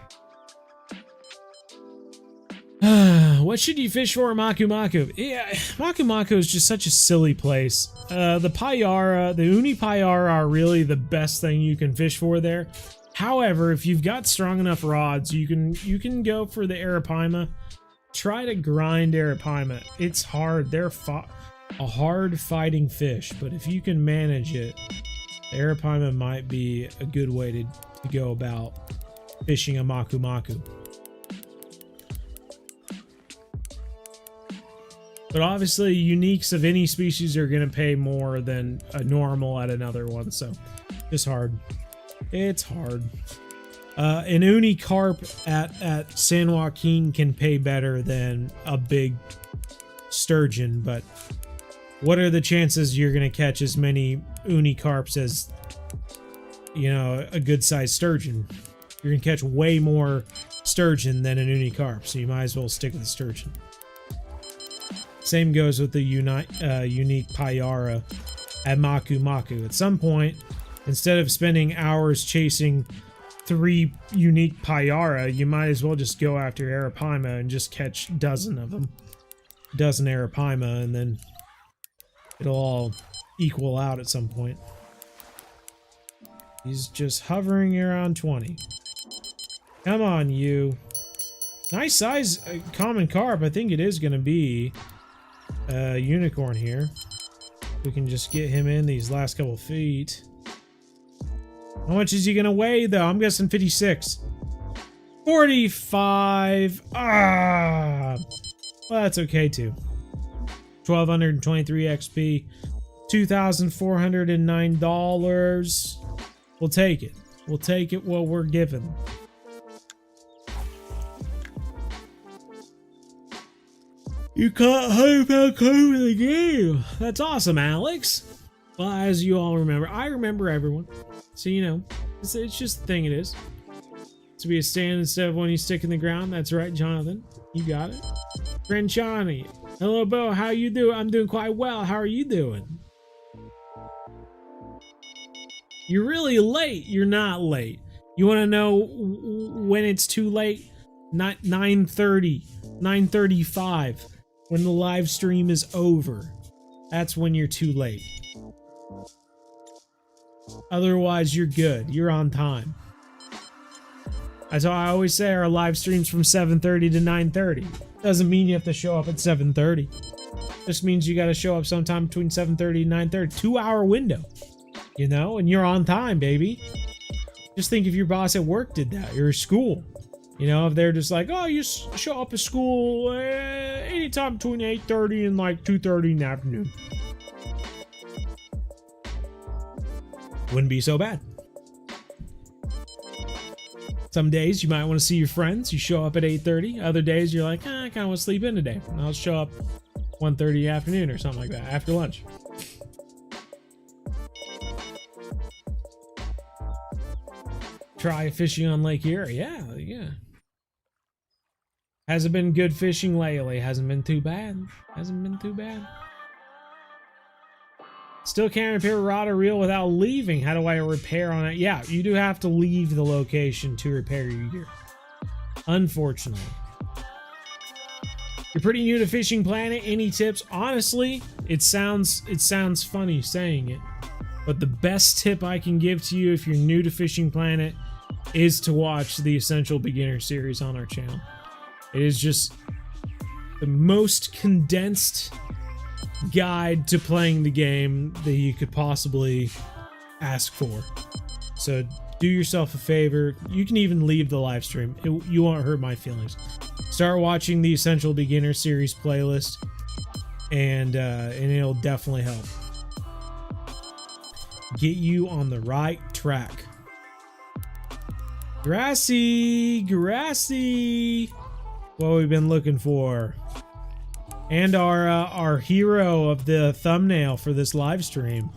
Speaker 2: What should you fish for, Maku Maku? Yeah, Maku Maku is just such a silly place. The Payara, the Uni Payara are really the best thing you can fish for there. However, if you've got strong enough rods, you can go for the Arapaima. Try to grind Arapaima. It's hard. They're a hard fighting fish, but if you can manage it, Arapaima might be a good way to go about fishing a Maku Maku. But obviously, uniques of any species are going to pay more than a normal at another one, so it's hard. It's hard. An uni carp at San Joaquin can pay better than a big sturgeon, but what are the chances you're going to catch as many uni carps as, you know, a good-sized sturgeon? You're going to catch way more sturgeon than an uni carp, so you might as well stick with the sturgeon. Same goes with the unique Payara at Maku Maku. At some point, instead of spending hours chasing 3 unique Payara, you might as well just go after Arapaima and just catch a dozen of them. A dozen Arapaima, and then it'll all equal out at some point. He's just hovering around 20. Come on, you. Nice size common carp. I think it is going to be a unicorn here. We can just get him in these last couple feet. How much is he going to weigh, though? I'm guessing 56. 45. Ah. Well, that's okay, too. 1,223 XP. $2,409. We'll take it. We'll take it what we're given. You caught 100-pound carp in the game. That's awesome, Alex. Well, as you all remember, I remember everyone. So, you know, it's just the thing it is. To be a stand instead of one you stick in the ground. That's right, Jonathan. You got it. Friend Johnny. Hello, Bo. How you doing? I'm doing quite well. How are you doing? You're really late. You're not late. You want to know when it's too late? 9:30, 9:35. When the live stream is over. That's when you're too late. Otherwise, you're good. You're on time. As I always say, our live stream's from 7:30 to 9:30. Doesn't mean you have to show up at 7:30. Just means you got to show up sometime between 7:30 and 9:30. 2-hour window. You know, and you're on time, baby. Just think if your boss at work did that, or school. You know, if they're just like, oh, you show up at school anytime between 8:30 and like 2:30 in the afternoon. Wouldn't be so bad. Some days you might want to see your friends. You show up at 8:30. Other days you're like, I kind of want to sleep in today. And I'll show up 1:30 in the afternoon or something like that after lunch. Try fishing on Lake Erie. Yeah. Hasn't been good fishing lately. Hasn't been too bad. Still can't repair a rod or reel without leaving. How do I repair on it? Yeah, you do have to leave the location to repair your gear. Unfortunately. You're pretty new to Fishing Planet. Any tips? Honestly, it sounds funny saying it, but the best tip I can give to you if you're new to Fishing Planet is to watch the Essential Beginner series on our channel. It is just the most condensed guide to playing the game that you could possibly ask for. So do yourself a favor. You can even leave the live stream. You won't hurt my feelings. Start watching the Essential Beginner series playlist, and it'll definitely help get you on the right track. Grassy. What we've been looking for. And our hero of the thumbnail for this live stream.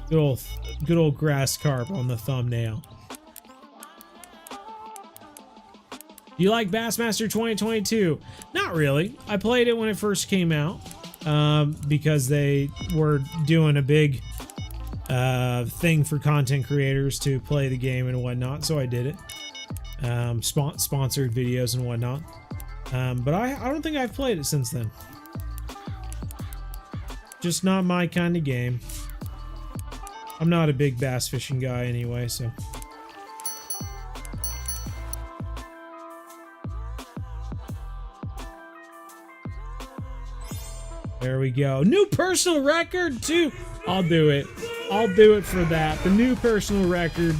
Speaker 2: Good old grass carp on the thumbnail. Do you like Bassmaster 2022? Not really. I played it when it first came out because they were doing a big thing for content creators to play the game and whatnot, so I did it. Sponsored videos and whatnot. But I don't think I've played it since then. Just not my kind of game. I'm not a big bass fishing guy anyway, so. There we go. New personal record too. I'll do it. I'll do it for that. The new personal record.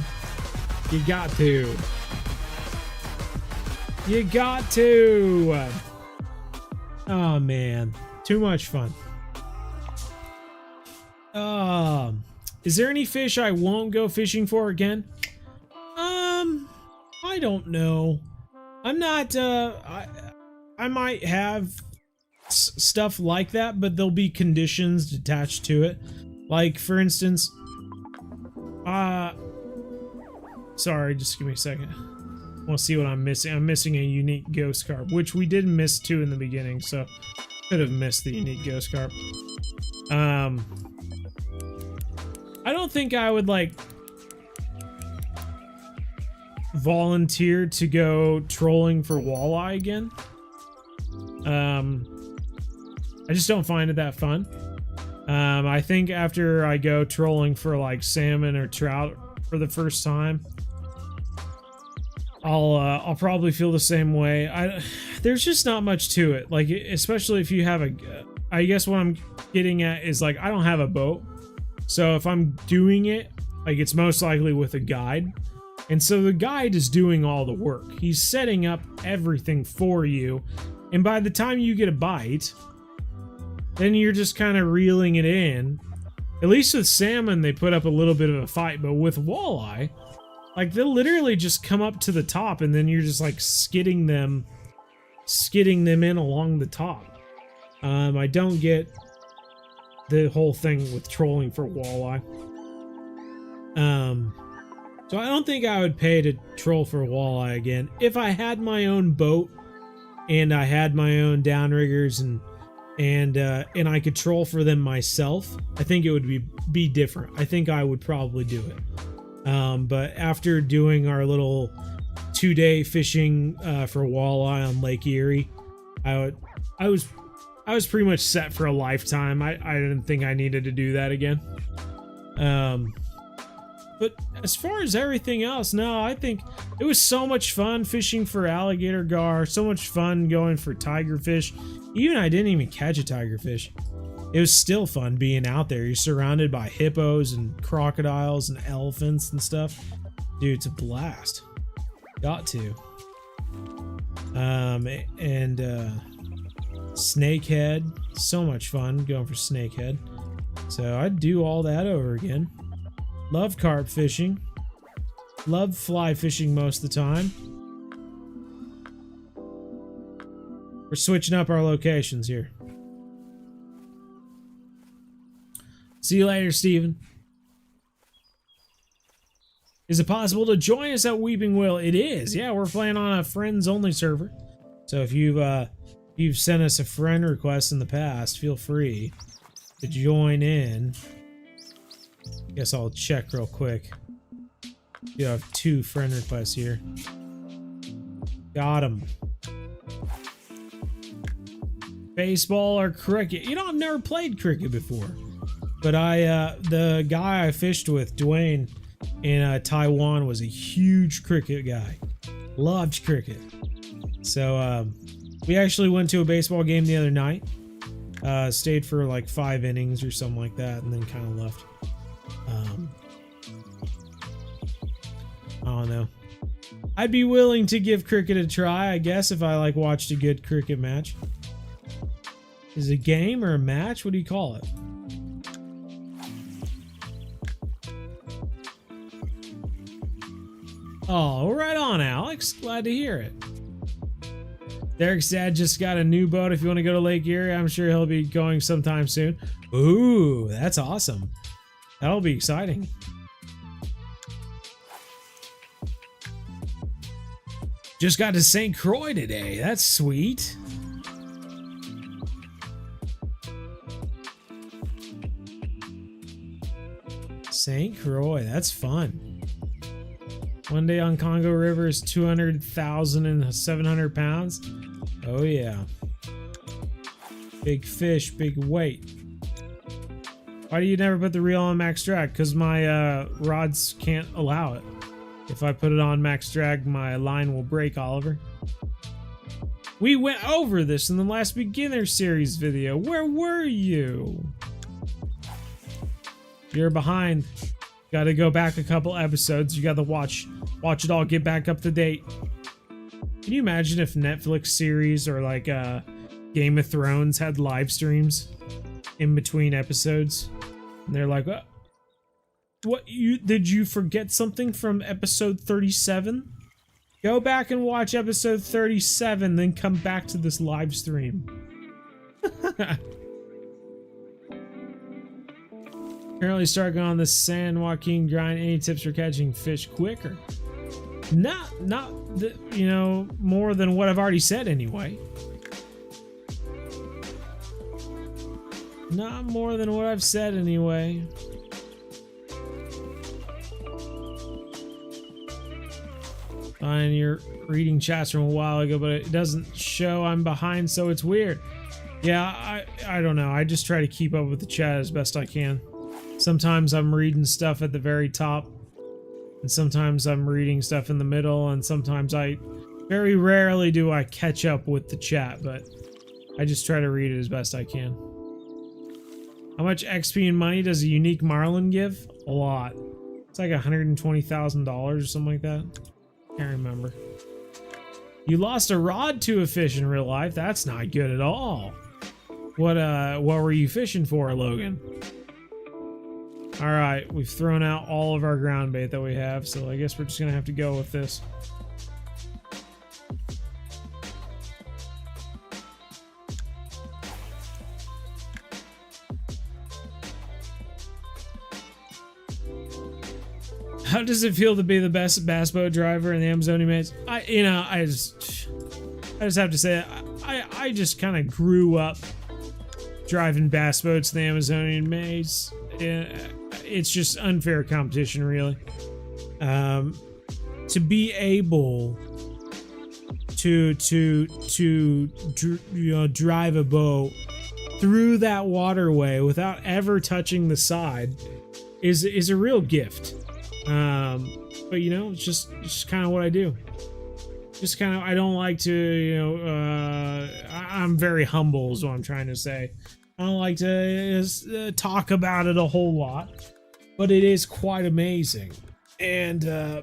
Speaker 2: You got to. You got to. Oh man, too much fun. Is there any fish I won't go fishing for again? I don't know. I'm not, I might have stuff like that, but there'll be conditions attached to it. Like, for instance, sorry, just give me a second. I want to see what I'm missing. I'm missing a unique ghost carp, which we did miss too in the beginning, so could have missed the unique ghost carp. I don't think I would like volunteer to go trolling for walleye again. I just don't find it that fun. I think after I go trolling for like salmon or trout for the first time, I'll probably feel the same way. there's just not much to it. Like, especially if you have a, I guess what I'm getting at is like, I don't have a boat. So if I'm doing it, like it's most likely with a guide. And so the guide is doing all the work. He's setting up everything for you. And by the time you get a bite, then you're just kind of reeling it in. At least with salmon, they put up a little bit of a fight. But with walleye, like they'll literally just come up to the top and then you're just like skidding them in along the top. I don't get the whole thing with trolling for walleye. So I don't think I would pay to troll for walleye again. If I had my own boat and I had my own downriggers and I could troll for them myself, I think it would be different. I think I would probably do it. But after doing our little 2-day fishing for walleye on Lake Erie, I was pretty much set for a lifetime. I didn't think I needed to do that again. But as far as everything else, no, I think it was so much fun fishing for alligator gar, so much fun going for tigerfish. Even I didn't even catch a tigerfish. It was still fun being out there. You're surrounded by hippos and crocodiles and elephants and stuff. Dude, it's a blast. Got to. Snakehead. So much fun going for snakehead. So I'd do all that over again. Love carp fishing. Love fly fishing most of the time. We're switching up our locations here. See you later, Steven. Is it possible to join us at Weeping Willows? It is. Yeah, we're playing on a friends only server. So if you've sent us a friend request in the past, feel free to join in. Guess I'll check real quick. You have 2 friend requests here. Got them. Baseball or cricket? You know, I've never played cricket before. But the guy I fished with, Dwayne, in Taiwan, was a huge cricket guy. Loved cricket. So we actually went to a baseball game the other night. Stayed for like 5 innings or something like that, and then kind of left. I don't know. I'd be willing to give cricket a try, I guess, if I like watched a good cricket match. Is it a game or a match? What do you call it? Oh, right on, Alex. Glad to hear it. Derek's dad just got a new boat. If you want to go to Lake Erie, I'm sure he'll be going sometime soon. Ooh, that's awesome. That'll be exciting. Just got to St. Croix today. That's sweet. St. Croix, that's fun. One day on Congo River is 200,700 pounds. Oh yeah. Big fish, big weight. Why do you never put the reel on max drag? Because my rods can't allow it. If I put it on max drag, my line will break, Oliver. We went over this in the last beginner series video. Where were you? You're behind. Got to go back a couple episodes. You got to watch it all, get back up to date. Can you imagine if Netflix series or like Game of Thrones had live streams in between episodes? And they're like, what, did you forget something from episode 37? Go back and watch episode 37, then come back to this live stream. Currently starting on the San Joaquin grind. Any tips for catching fish quicker? Not you know, more than what I've already said anyway. Not more than what I've said anyway. Fine, you're reading chats from a while ago, but it doesn't show I'm behind, so it's weird. Yeah, I don't know. I just try to keep up with the chat as best I can. Sometimes I'm reading stuff at the very top, and sometimes I'm reading stuff in the middle, and sometimes I Very rarely do I catch up with the chat, but I just try to read it as best I can. How much XP and money does a unique Marlin give? A lot. It's like $120,000 or something like that. Can't remember. You lost a rod to a fish in real life. That's not good at all. What were you fishing for, Logan? All right, we've thrown out all of our ground bait that we have, so I guess we're just gonna have to go with this. How does it feel to be the best bass boat driver in the Amazonian maze? I just have to say, I just kind of grew up driving bass boats in the Amazonian maze. It's just unfair competition, really. To be able to drive a boat through that waterway without ever touching the side is a real gift. But you know, it's just kind of what I do. Just kind of, I don't like to, I'm very humble is what I'm trying to say. I don't like to talk about it a whole lot, but it is quite amazing. And I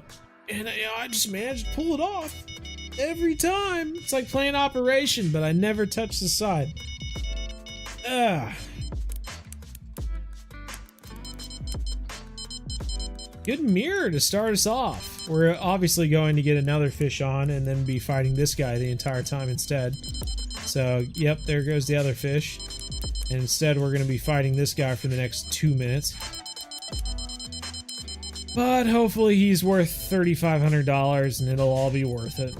Speaker 2: just managed to pull it off every time. It's like playing Operation, but I never touch the side. Good mirror to start us off. We're obviously going to get another fish on and then be fighting this guy the entire time instead. So, yep, there goes the other fish. And instead, we're going to be fighting this guy for the next 2 minutes. But hopefully he's worth $3,500 and it'll all be worth it.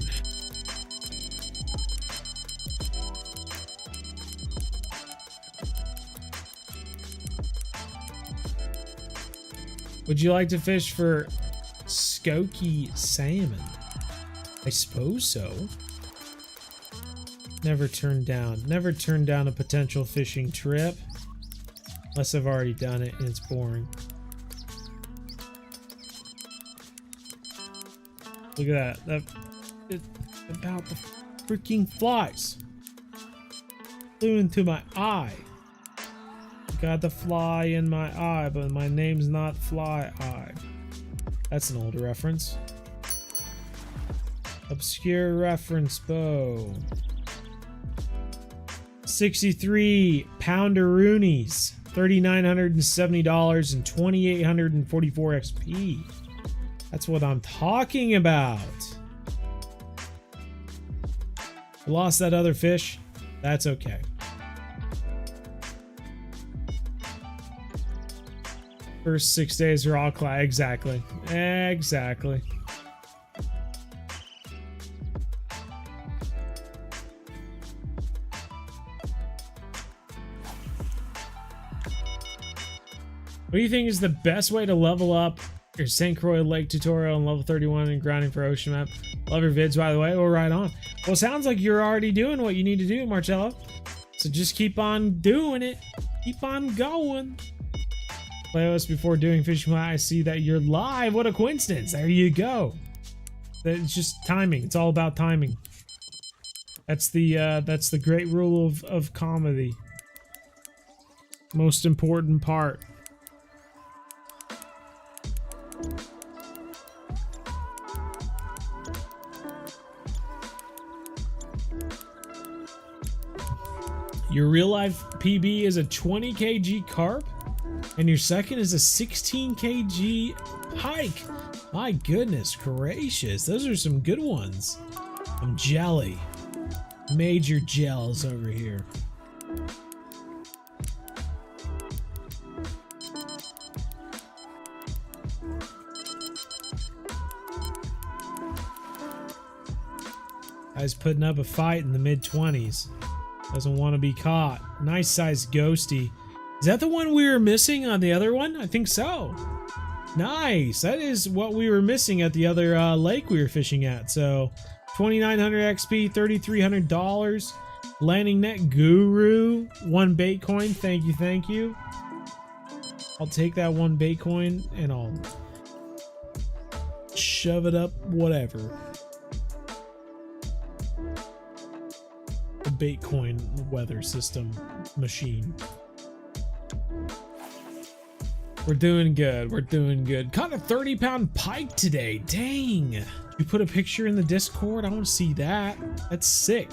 Speaker 2: Would you like to fish for Skokie salmon? I suppose so. Never turn down a potential fishing trip. Unless I've already done it and it's boring. Look at that. It's about the freaking flies. Flew into my eye. Got the fly in my eye, but my name's not Fly Eye. That's an old reference. Obscure reference bow. 63 pounderoonies. $3,970 and 2,844 XP. That's what I'm talking about. I lost that other fish. That's okay. First 6 days are all class. Exactly. Exactly. What do you think is the best way to level up your St. Croix Lake tutorial on level 31 and grinding for ocean map? Love your vids, by the way. Well, right on. Well, it sounds like you're already doing what you need to do, Marcello. So just keep on doing it. Keep on going. Play us before doing fishing. I see that you're live. What a coincidence. There you go. It's just timing. It's all about timing. That's the great rule of comedy. Most important part. Your real life PB is a 20 kg carp, and your second is a 16 kg pike. My goodness gracious, those are some good ones. I'm jelly. Major gels over here. Guy's putting up a fight in the mid-20s. Doesn't want to be caught. Nice sized ghosty. Is that the one we were missing on the other one? I think so. Nice. That is what we were missing at the other lake we were fishing at. So 2,900 XP, $3,300. Landing net guru. 1 bait coin. Thank you. Thank you. I'll take that 1 bait coin and I'll shove it up whatever. Baitcoin weather system machine. We're doing good. We're doing good. Caught a 30-pound pike today. Dang. You put a picture in the Discord? I want to see that. That's sick.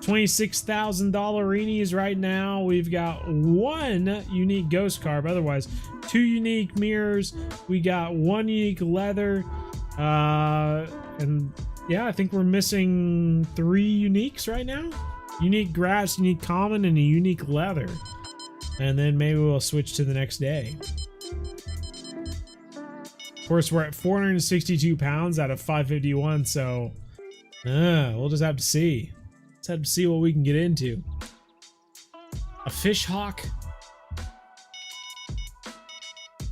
Speaker 2: $26,000 eenies right now. We've got 1 unique ghost carp. Otherwise, 2 unique mirrors. We got 1 unique leather. And yeah, I think we're missing 3 uniques right now. Unique grass, unique common, and a unique leather. And then maybe we'll switch to the next day. Of course, we're at 462 pounds out of 551, so we'll just have to see. Let's have to see what we can get into. A fish hawk?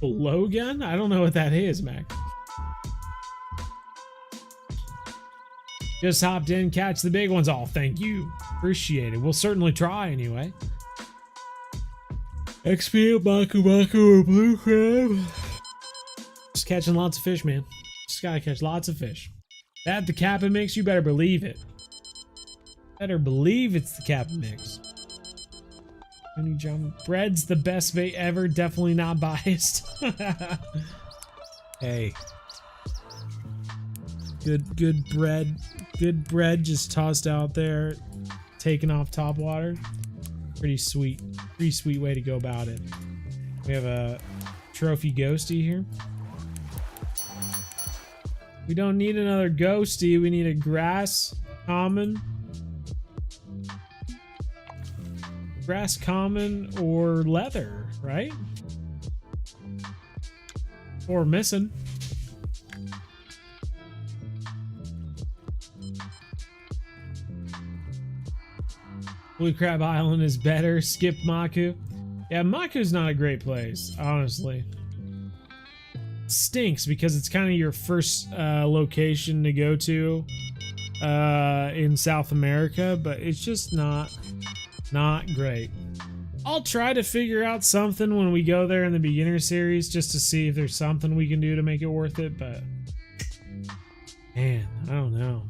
Speaker 2: Blowgun? I don't know what that is, Mac. Just hopped in, catch the big ones. Oh, thank you. Appreciate it. We'll certainly try anyway. XP, Baku Baku, or blue crab. Just catching lots of fish, man. Just gotta catch lots of fish. That the Kappa mix, you better believe it. Better believe it's the Kappa mix. Any jump. Bread's the best bait ever. Definitely not biased. Hey. Good bread. Good bread just tossed out there. Taken off top water. Pretty sweet. Pretty sweet way to go about it. We have a trophy ghosty here. We don't need another ghosty. We need a grass common. Grass common or leather, right? Or missing. Blue Crab Island is better. Skip Maku. Yeah, Maku's not a great place, honestly. Stinks because it's kind of your first location to go to in South America, but it's just not great. I'll try to figure out something when we go there in the beginner series just to see if there's something we can do to make it worth it, but man, I don't know.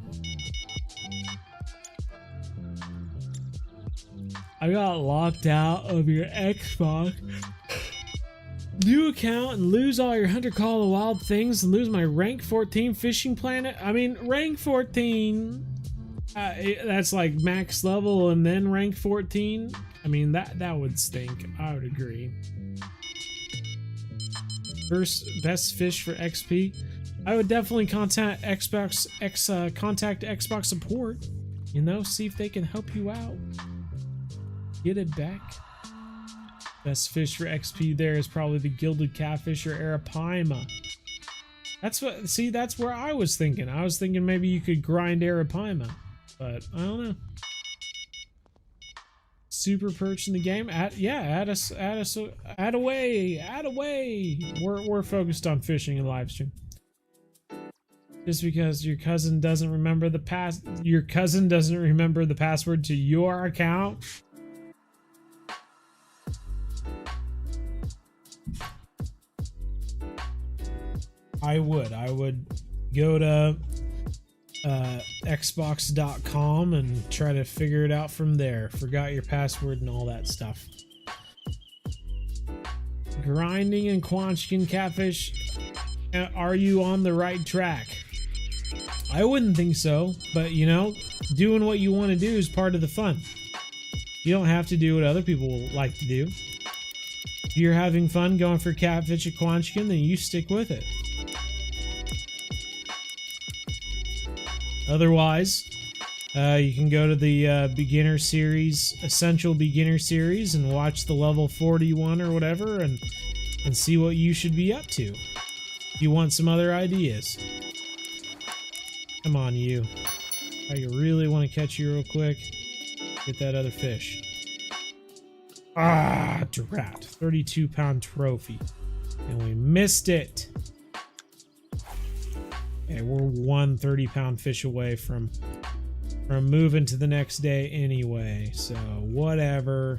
Speaker 2: I got locked out of your Xbox new account and lose all your Hunter Call of Wild things and lose my rank 14 fishing planet. I mean, rank 14, that's like max level, and then rank 14. I mean, that would stink. I would agree. First best fish for XP. I would definitely contact Xbox support. You know, see if they can help you out. Get it back. Best fish for XP there is probably the gilded catfish or arapaima. That's what. See, that's where I was thinking. I was thinking maybe you could grind arapaima, but I don't know. Super perch in the game. Add away. We're focused on fishing and live stream. Just because your cousin doesn't remember the password to your account. I would go to xbox.com and try to figure it out from there. Forgot your password and all that stuff. Grinding and Quanchkin catfish, are you on the right track? I wouldn't think so, but you know, doing what you want to do is part of the fun. You don't have to do what other people like to do. If you're having fun going for catfish at Quanchkin, then you stick with it. Otherwise, you can go to the beginner series, essential beginner series, and watch the level 41 or whatever, and see what you should be up to. If you want some other ideas. Come on, you. Oh, you really want to catch you real quick? Get that other fish. Ah, drat. 32-pound trophy. And we missed it. Okay, we're one 30-pound fish away from moving to the next day anyway, so whatever.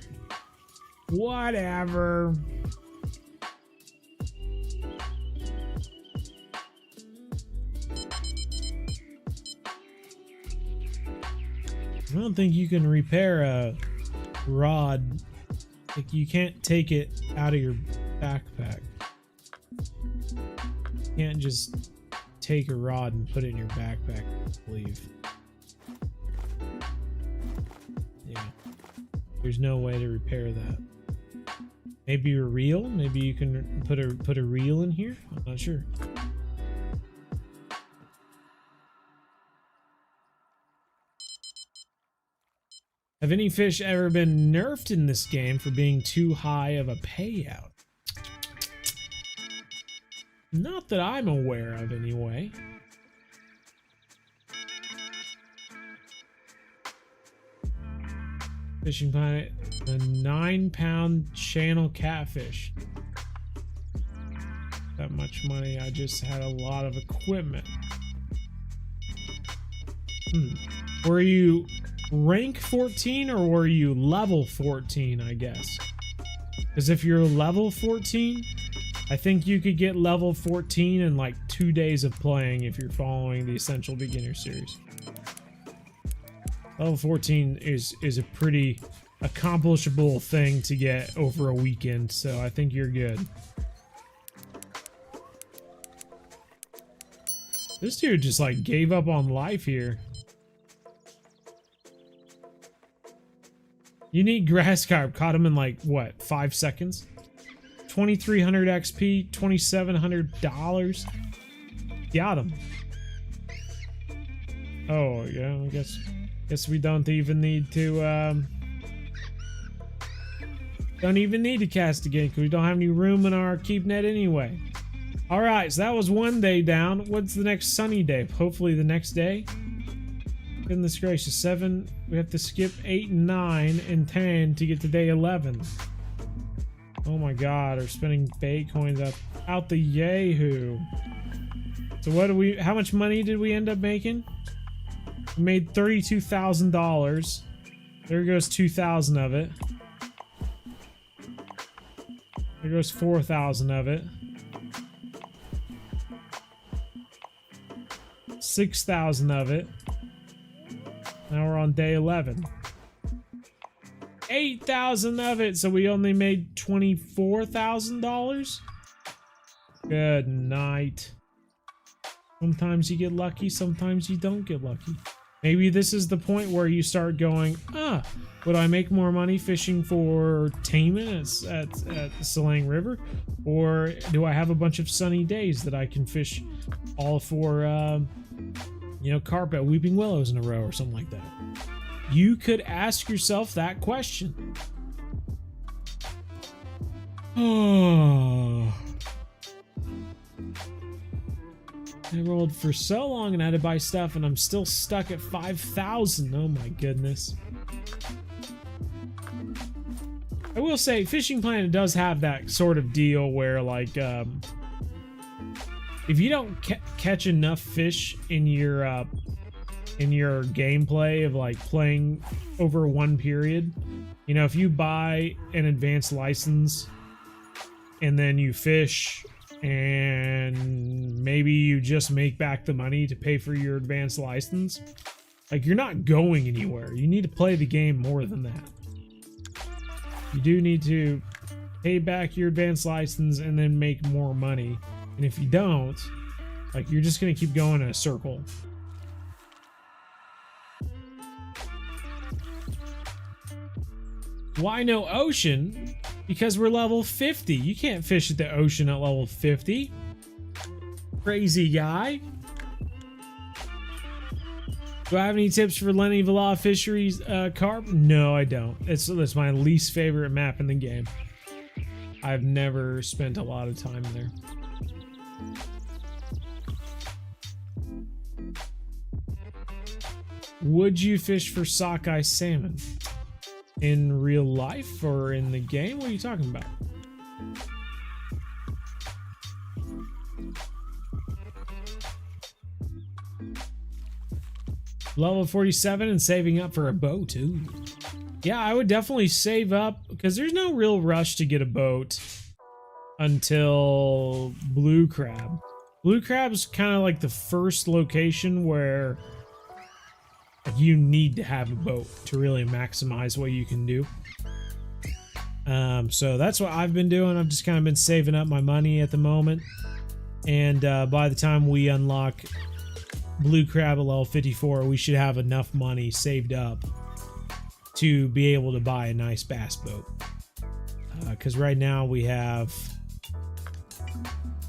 Speaker 2: I don't think you can repair a rod. Like, you can't take it out of your backpack. You can't just take a rod and put it in your backpack, I believe. Yeah. There's no way to repair that. Maybe a reel? Maybe you can put a reel in here? I'm not sure. Have any fish ever been nerfed in this game for being too high of a payout? Not that I'm aware of, anyway. Fishing Planet, a 9-pound channel catfish. That much money, I just had a lot of equipment. Were you rank 14 or were you level 14, I guess? Because if you're level 14, I think you could get level 14 in like 2 days of playing if you're following the Essential Beginner series. Level 14 is a pretty accomplishable thing to get over a weekend, so I think you're good. This dude just like gave up on life here. Unique grass carp, caught him in like, what, 5 seconds? 2,300 XP, $2,700. Got him. Oh, yeah, I guess we don't even need to, don't even need to cast again because we don't have any room in our keep net anyway. Alright, so that was one day down. What's the next sunny day? Hopefully the next day. Goodness gracious, 7. We have to skip 8, 9, and 10 to get to day 11. Oh my god, we're spending bait coins out the yahoo. So what do we, how much money did we end up making? We made $32,000. There goes 2,000 of it. There goes 4,000 of it. 6,000 of it. Now we're on day 11. 8,000 of it, so we only made $24,000? Good night. Sometimes you get lucky, sometimes you don't get lucky. Maybe this is the point where you start going, would I make more money fishing for taimen at the Salang River? Or do I have a bunch of sunny days that I can fish all for, you know, carp at Weeping Willows in a row or something like that? You could ask yourself that question. Oh. I rolled for so long and I had to buy stuff and I'm still stuck at 5,000. Oh my goodness. I will say Fishing Planet does have that sort of deal where like if you don't catch enough fish in your gameplay of like playing over one period, you know, if you buy an advanced license and then you fish and maybe you just make back the money to pay for your advanced license, like you're not going anywhere. You need to play the game more than that. You do need to pay back your advanced license and then make more money. And if you don't, like you're just gonna keep going in a circle. Why no ocean? Because we're level 50. You can't fish at the ocean at level 50. Crazy guy. Do I have any tips for Lenny Villa Fisheries carp? No, I don't. It's my least favorite map in the game. I've never spent a lot of time there. Would you fish for sockeye salmon? In real life or in the game? What are you talking about? Level 47 and saving up for a boat too. Yeah, I would definitely save up because there's no real rush to get a boat until Blue Crab. Blue Crab's kind of like the first location where you need to have a boat to really maximize what you can do. So that's what I've been doing. I've just kind of been saving up my money at the moment. And by the time we unlock Blue Crab at level 54, we should have enough money saved up to be able to buy a nice bass boat. Because right now we have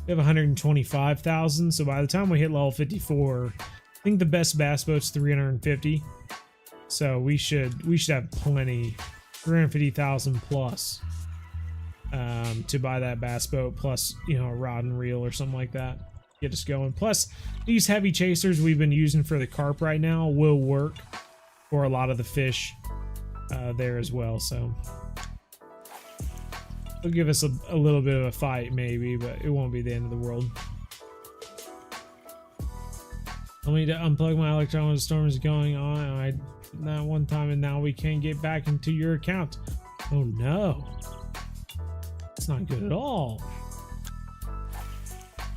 Speaker 2: 125,000. So by the time we hit level 54, I think the best bass boat's 350. So we should have plenty, 350,000 plus, to buy that bass boat, plus, you know, a rod and reel or something like that. Get us going. Plus, these heavy chasers we've been using for the carp right now will work for a lot of the fish there as well. So it'll give us a little bit of a fight maybe, but it won't be the end of the world. I need to unplug my electron when the storm is going on. That one time, and now we can't get back into your account. Oh no. It's not good at all.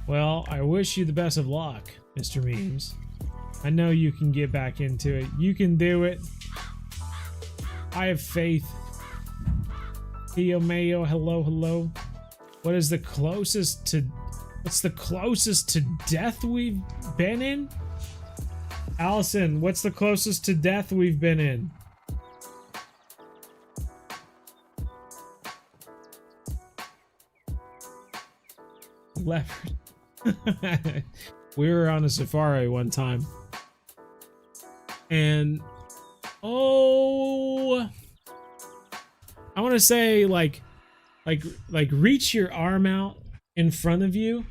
Speaker 2: Well, I wish you the best of luck, Mr. Memes. I know you can get back into it. You can do it. I have faith. Theo Mayo, hello. What's the closest to death we've been in? Allison, what's the closest to death we've been in? Leopard. We were on a safari one time, and I want to say like reach your arm out in front of you,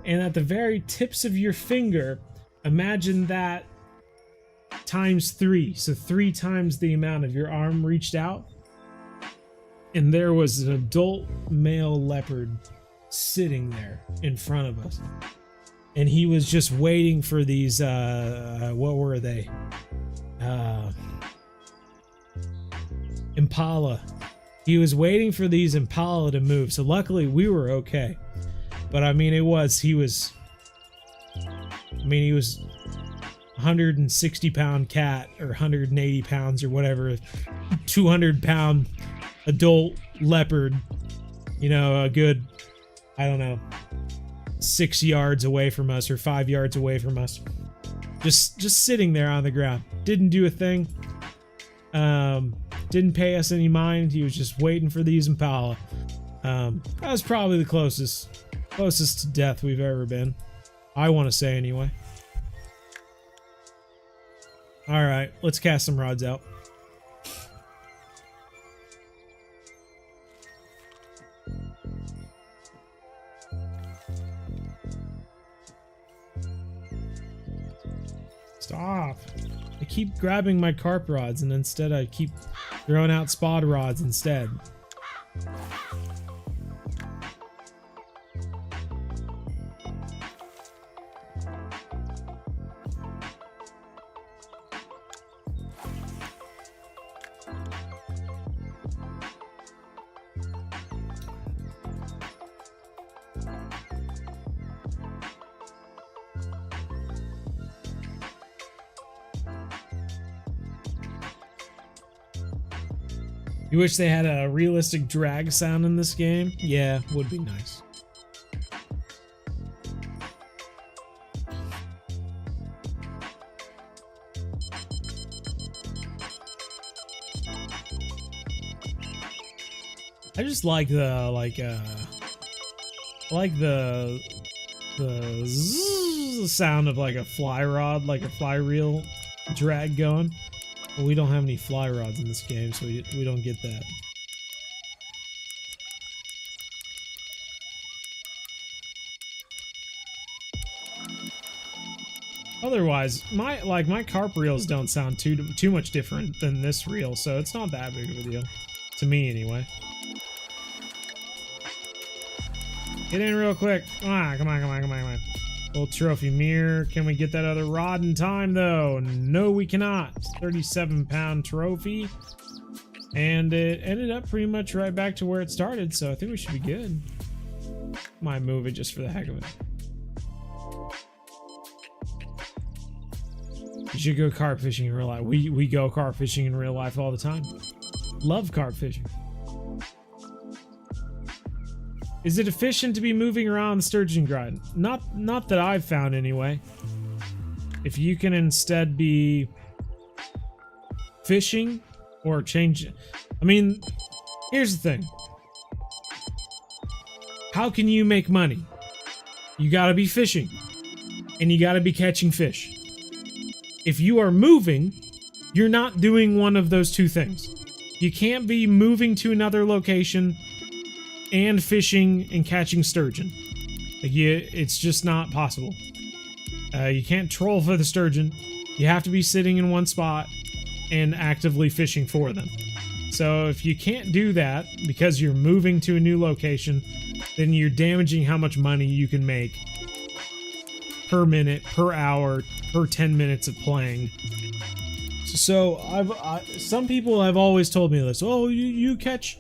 Speaker 2: and at the very tips of your finger, imagine that times 3, so 3 times the amount of your arm reached out, and there was an adult male leopard sitting there in front of us, and he was just waiting for these what were they, impala. He was waiting for these impala to move, so luckily we were okay. But I mean, he was 160-pound cat, or 180 pounds or whatever, 200-pound adult leopard, you know, a good, I don't know, 6 yards away from us or 5 yards away from us, just sitting there on the ground. Didn't do a thing. Didn't pay us any mind. He was just waiting for these impala. That was probably the closest to death we've ever been, I want to say anyway. All right, let's cast some rods out. Stop. I keep grabbing my carp rods, and instead I keep throwing out spot rods instead. You wish they had a realistic drag sound in this game? Yeah, would be nice. I just like the the zzz sound of like a fly rod, like a fly reel drag going. But we don't have any fly rods in this game, so we don't get that. Otherwise, my carp reels don't sound too much different than this reel, so it's not that big of a deal to me anyway. Get in real quick. Come on. Little trophy mirror. Can we get that other rod in time though? No, we cannot. 37-pound trophy. And it ended up pretty much right back to where it started, so I think we should be good. Might move it just for the heck of it. You should go carp fishing in real life. We go carp fishing in real life all the time. Love carp fishing. Is it efficient to be moving around the sturgeon grind? Not that I've found anyway. If you can instead be fishing or change, I mean, here's the thing. How can you make money? You gotta be fishing and you gotta be catching fish. If you are moving, you're not doing one of those two things. You can't be moving to another location and fishing and catching sturgeon. Like, it's just not possible. You can't troll for the sturgeon. You have to be sitting in one spot and actively fishing for them. So if you can't do that because you're moving to a new location, then you're damaging how much money you can make per minute, per hour, per 10 minutes of playing. So some people have always told me this. Oh, you catch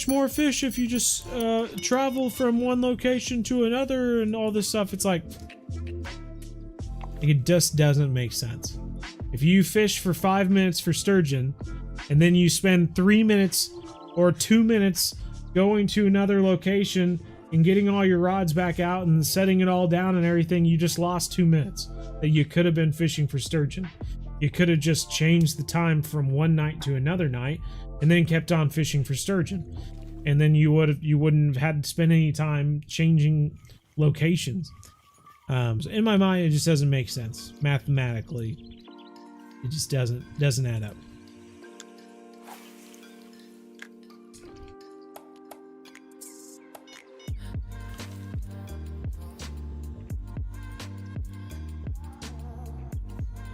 Speaker 2: more fish if you just travel from one location to another and all this stuff. It's like, it just doesn't make sense. If you fish for 5 minutes for sturgeon and then you spend 3 minutes or 2 minutes going to another location and getting all your rods back out and setting it all down and everything, you just lost 2 minutes that you could have been fishing for sturgeon. You could have just changed the time from one night to another night and then kept on fishing for sturgeon. And then you wouldn't have had to spend any time changing locations. So in my mind, it just doesn't make sense. Mathematically, it just doesn't add up.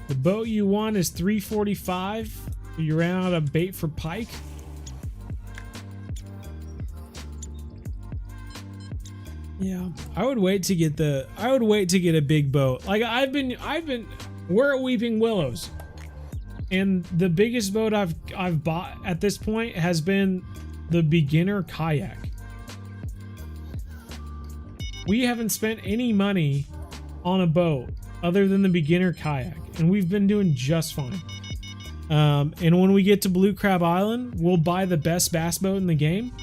Speaker 2: The boat you want is $345. You ran out of bait for pike. Yeah, I would wait to get a big boat. Like we're at Weeping Willows, and the biggest boat I've bought at this point has been the beginner kayak. We haven't spent any money on a boat other than the beginner kayak, and we've been doing just fine. And when we get to Blue Crab Island, we'll buy the best bass boat in the game,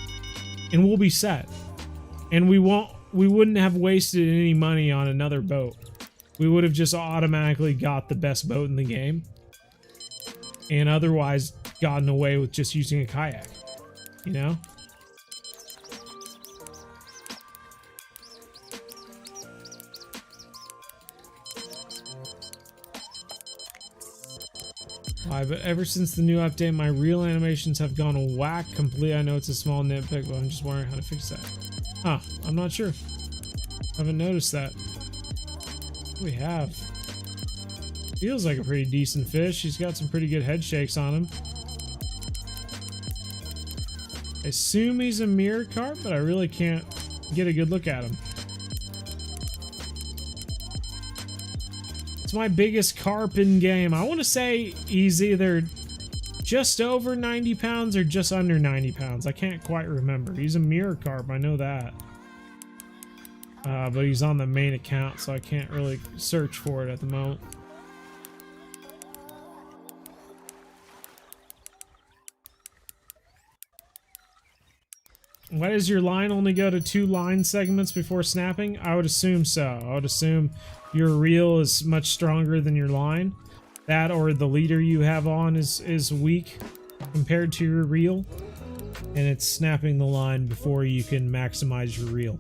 Speaker 2: and we'll be set. And we wouldn't have wasted any money on another boat. We would have just automatically got the best boat in the game, and otherwise gotten away with just using a kayak, you know? But ever since the new update, my reel animations have gone whack completely. I know it's a small nitpick, but I'm just wondering how to fix that. Huh, I'm not sure. Haven't noticed that. We have. Feels like a pretty decent fish. He's got some pretty good head shakes on him. I assume he's a mirror carp, but I really can't get a good look at him. It's my biggest carp in game. I want to say he's either just over 90 pounds or just under 90 pounds. I can't quite remember. He's a mirror carp, I know that. But he's on the main account, so I can't really search for it at the moment. Why does your line only go to 2 line segments before snapping? I would assume so. I would assume your reel is much stronger than your line. That or the leader you have on is weak compared to your reel, and it's snapping the line before you can maximize your reel.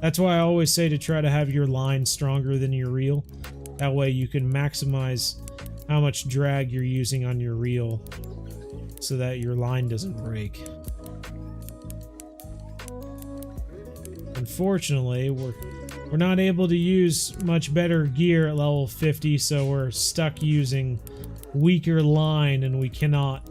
Speaker 2: That's why I always say to try to have your line stronger than your reel. That way you can maximize how much drag you're using on your reel so that your line doesn't break. Unfortunately, we're not able to use much better gear at level 50, so we're stuck using weaker line, and we cannot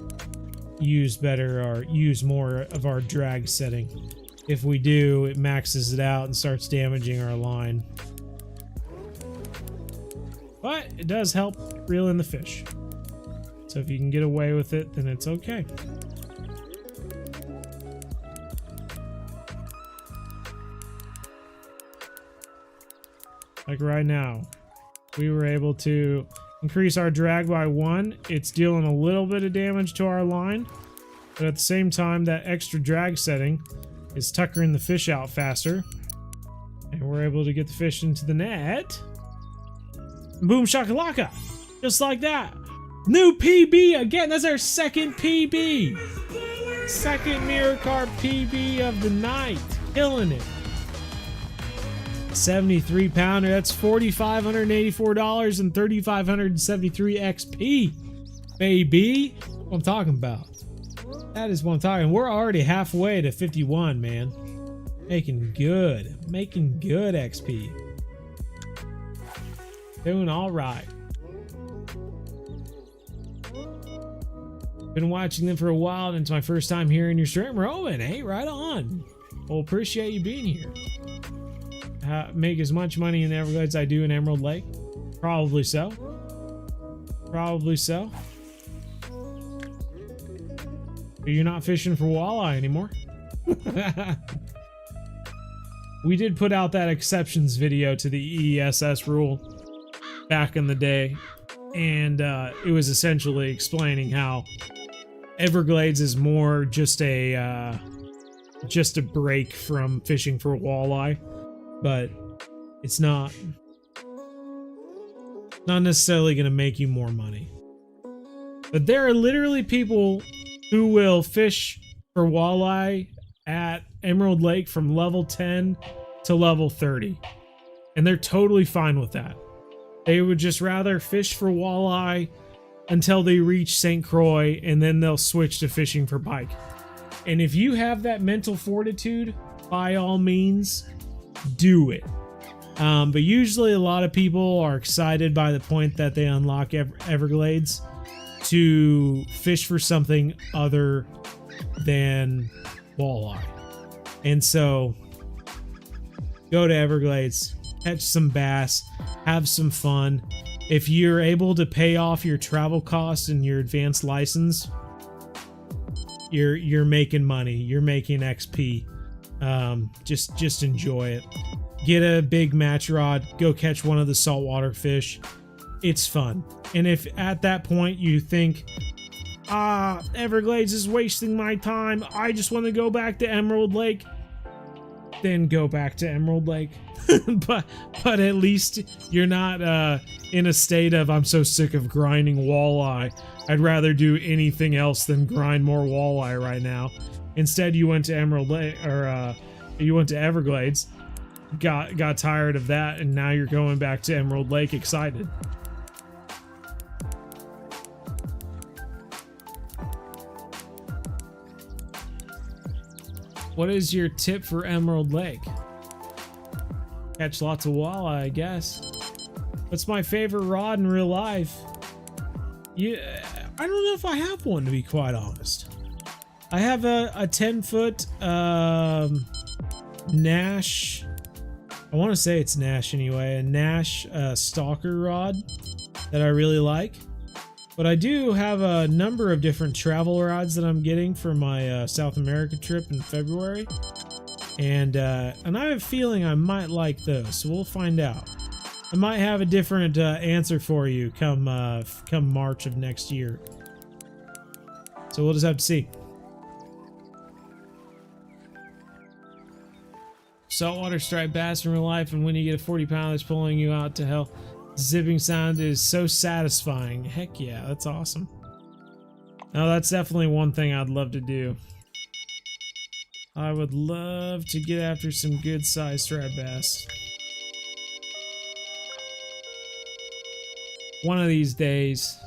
Speaker 2: use better or use more of our drag setting. If we do, it maxes it out and starts damaging our line. But it does help reel in the fish. So if you can get away with it, then it's okay. Like right now, we were able to increase our drag by 1. It's dealing a little bit of damage to our line, but at the same time, that extra drag setting is tuckering the fish out faster. And we're able to get the fish into the net. Boom shakalaka! Just like that. New PB again. That's our second PB. Second Mirror Carp PB of the night. Killing it. 73 pounder. That's $4,584 and 3,573 XP. Baby. What I'm talking about. That is what I'm talking. We're already halfway to 51, man. Making good XP. Doing all right. Been watching them for a while, and it's my first time hearing your stream. Rowan, hey, right on. Well, appreciate you being here. Make as much money in the Everglades as I do in Emerald Lake? Probably so. Probably so. But you're not fishing for walleye anymore. We did put out that exceptions video to the EESS rule back in the day, and it was essentially explaining how Everglades is more just a break from fishing for walleye, but it's not necessarily going to make you more money. But there are literally people who will fish for walleye at Emerald Lake from level 10 to level 30, and they're totally fine with that. They would just rather fish for walleye until they reach St. Croix, and then they'll switch to fishing for pike. And if you have that mental fortitude, by all means, do it. But usually a lot of people are excited by the point that they unlock Everglades to fish for something other than walleye. And so go to Everglades, catch some bass, have some fun. If you're able to pay off your travel costs and your advanced license, you're making money. You're making XP. Just enjoy it. Get a big match rod, go catch one of the saltwater fish. It's fun. And if at that point you think, Everglades is wasting my time, I just want to go back to Emerald Lake, then go back to Emerald Lake. but at least you're not in a state of, I'm so sick of grinding walleye, I'd rather do anything else than grind more walleye right now. Instead, you went to Emerald Lake, or you went to Everglades, got tired of that, and now you're going back to Emerald Lake excited. What is your tip for Emerald Lake? Catch lots of walleye, I guess. What's my favorite rod in real life? Yeah, I don't know if I have one, to be quite honest. I have a 10-foot Nash. I want to say it's Nash anyway. A Nash stalker rod that I really like. But I do have a number of different travel rods that I'm getting for my South America trip in February. And I have a feeling I might like those, so we'll find out. I might have a different answer for you come March of next year. So we'll just have to see. Saltwater striped bass in real life, and when you get a 40-pounder that's pulling you out to hell, the zipping sound is so satisfying. Heck yeah, that's awesome. Now that's definitely one thing I'd love to do. I would love to get after some good sized striped bass. One of these days.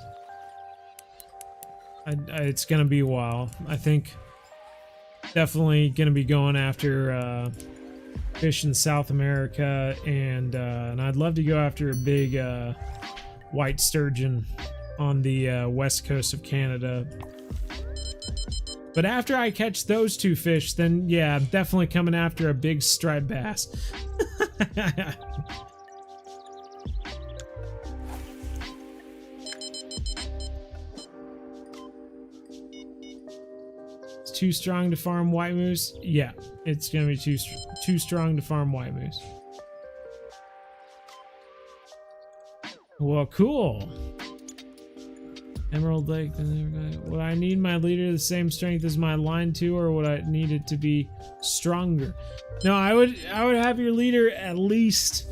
Speaker 2: It's gonna be a while. I think definitely gonna be going after fish in South America, and I'd love to go after a big white sturgeon on the west coast of Canada. But after I catch those two fish, then yeah, I'm definitely coming after a big striped bass. It's too strong to farm white moose? Yeah, it's gonna be too strong to farm white moose. Well, cool. Emerald Lake. Would I need my leader the same strength as my line too, or would I need it to be stronger? No, I would have your leader at least.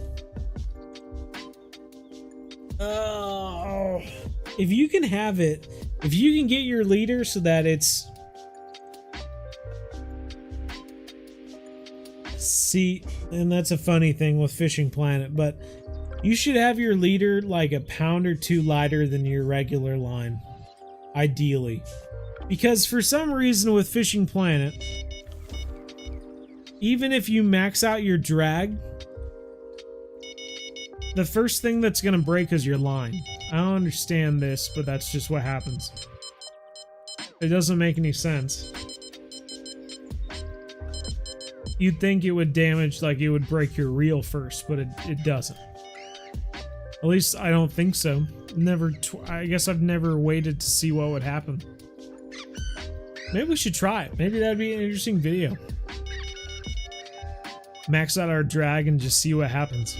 Speaker 2: Oh, if you can have it, if you can get your leader so that it's. See, and that's a funny thing with Fishing Planet, but you should have your leader like a pound or two lighter than your regular line, ideally. Because for some reason with Fishing Planet, even if you max out your drag, the first thing that's going to break is your line. I don't understand this, but that's just what happens. It doesn't make any sense. You'd think it would damage, like it would break your reel first, but it doesn't. At least I don't think so. I guess I've never waited to see what would happen. Maybe we should try it. Maybe that'd be an interesting video. Max out our drag and just see what happens.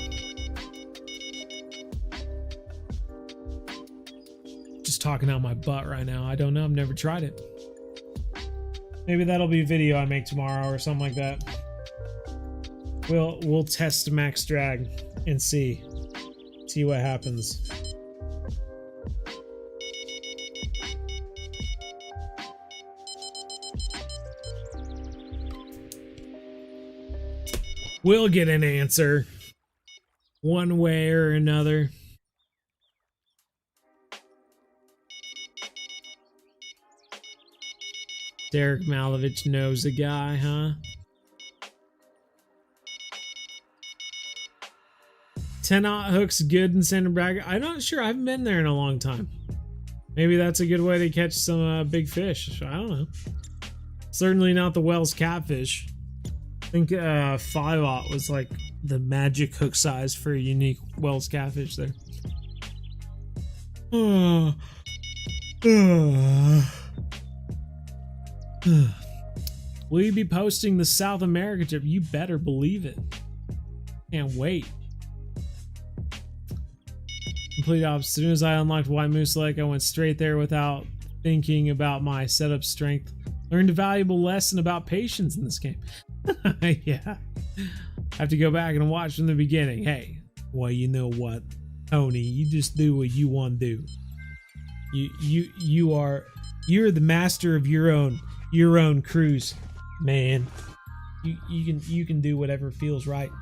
Speaker 2: Just talking out my butt right now. I don't know. I've never tried it. Maybe that'll be a video I make tomorrow or something like that. We'll test max drag and see what happens. We'll get an answer one way or another. Derek Malovich knows a guy, huh? 10-aught hooks good in Santa Braga. I'm not sure. I haven't been there in a long time. Maybe that's a good way to catch some big fish. I don't know. Certainly not the Wells catfish. I think 5-aught was like the magic hook size for a unique Wells catfish there. Will you be posting the South America trip? You better believe it. Can't wait. Complete opposite. As soon as I unlocked White Moose Lake, I went straight there without thinking about my setup strength. Learned a valuable lesson about patience in this game. Yeah. I have to go back and watch from the beginning. Hey, well, you know what, Tony, you just do what you want to do. You're the master of your own cruise, man. You can do whatever feels right.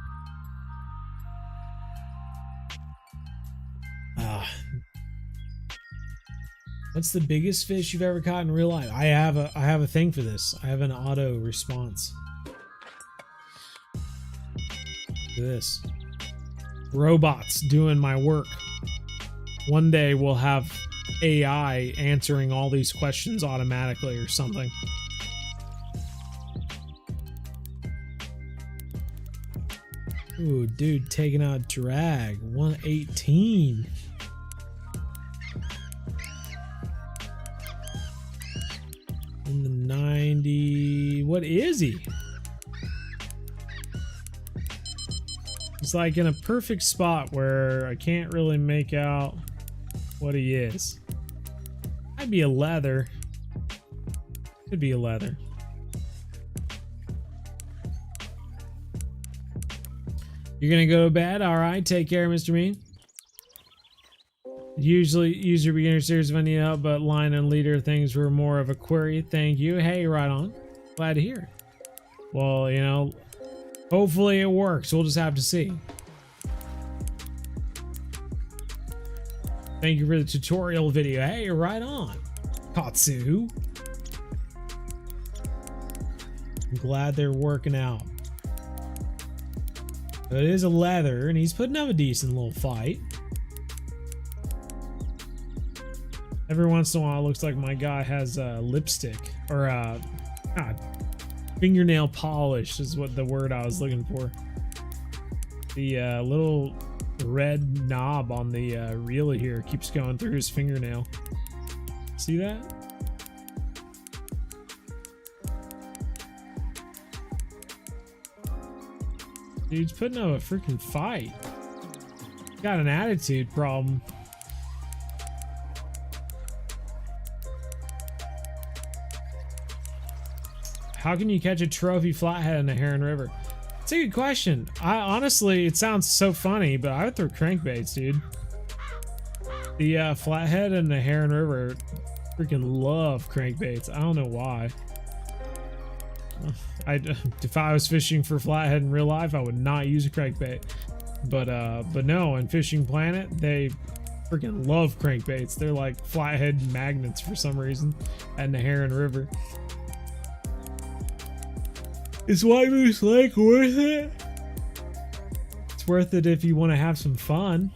Speaker 2: What's the biggest fish you've ever caught in real life? I have a thing for this. I have an auto response. Look at this. Robots doing my work. One day we'll have AI answering all these questions automatically or something. Ooh, dude, taking out drag. 118. In the 90. What is he? He's like in a perfect spot where I can't really make out what he is. I'd be a leather. Could be a leather. You're gonna go to bed? Alright, take care, Mr. Mean. Usually use your beginner series if I need help, but line and leader things were more of a query. Thank you. Hey, right on. Glad to hear it. Well, you know, hopefully it works. We'll just have to see. Thank you for the tutorial video. Hey, right on. Katsu. I'm glad they're working out. But it is a leather, and he's putting up a decent little fight. Every once in a while, it looks like my guy has lipstick or fingernail polish is what the word I was looking for. The little red knob on the reel here keeps going through his fingernail. See that? Dude's putting up a freaking fight. Got an attitude problem. How can you catch a trophy flathead in the Heron River? It's a good question. Honestly, it sounds so funny, but I would throw crankbaits, dude. The flathead and the Heron River freaking love crankbaits. I don't know why. If I was fishing for flathead in real life, I would not use a crankbait. But no, in Fishing Planet, they freaking love crankbaits. They're like flathead magnets for some reason in the Heron River. Is White Moose Lake worth it? It's worth it if you want to have some fun.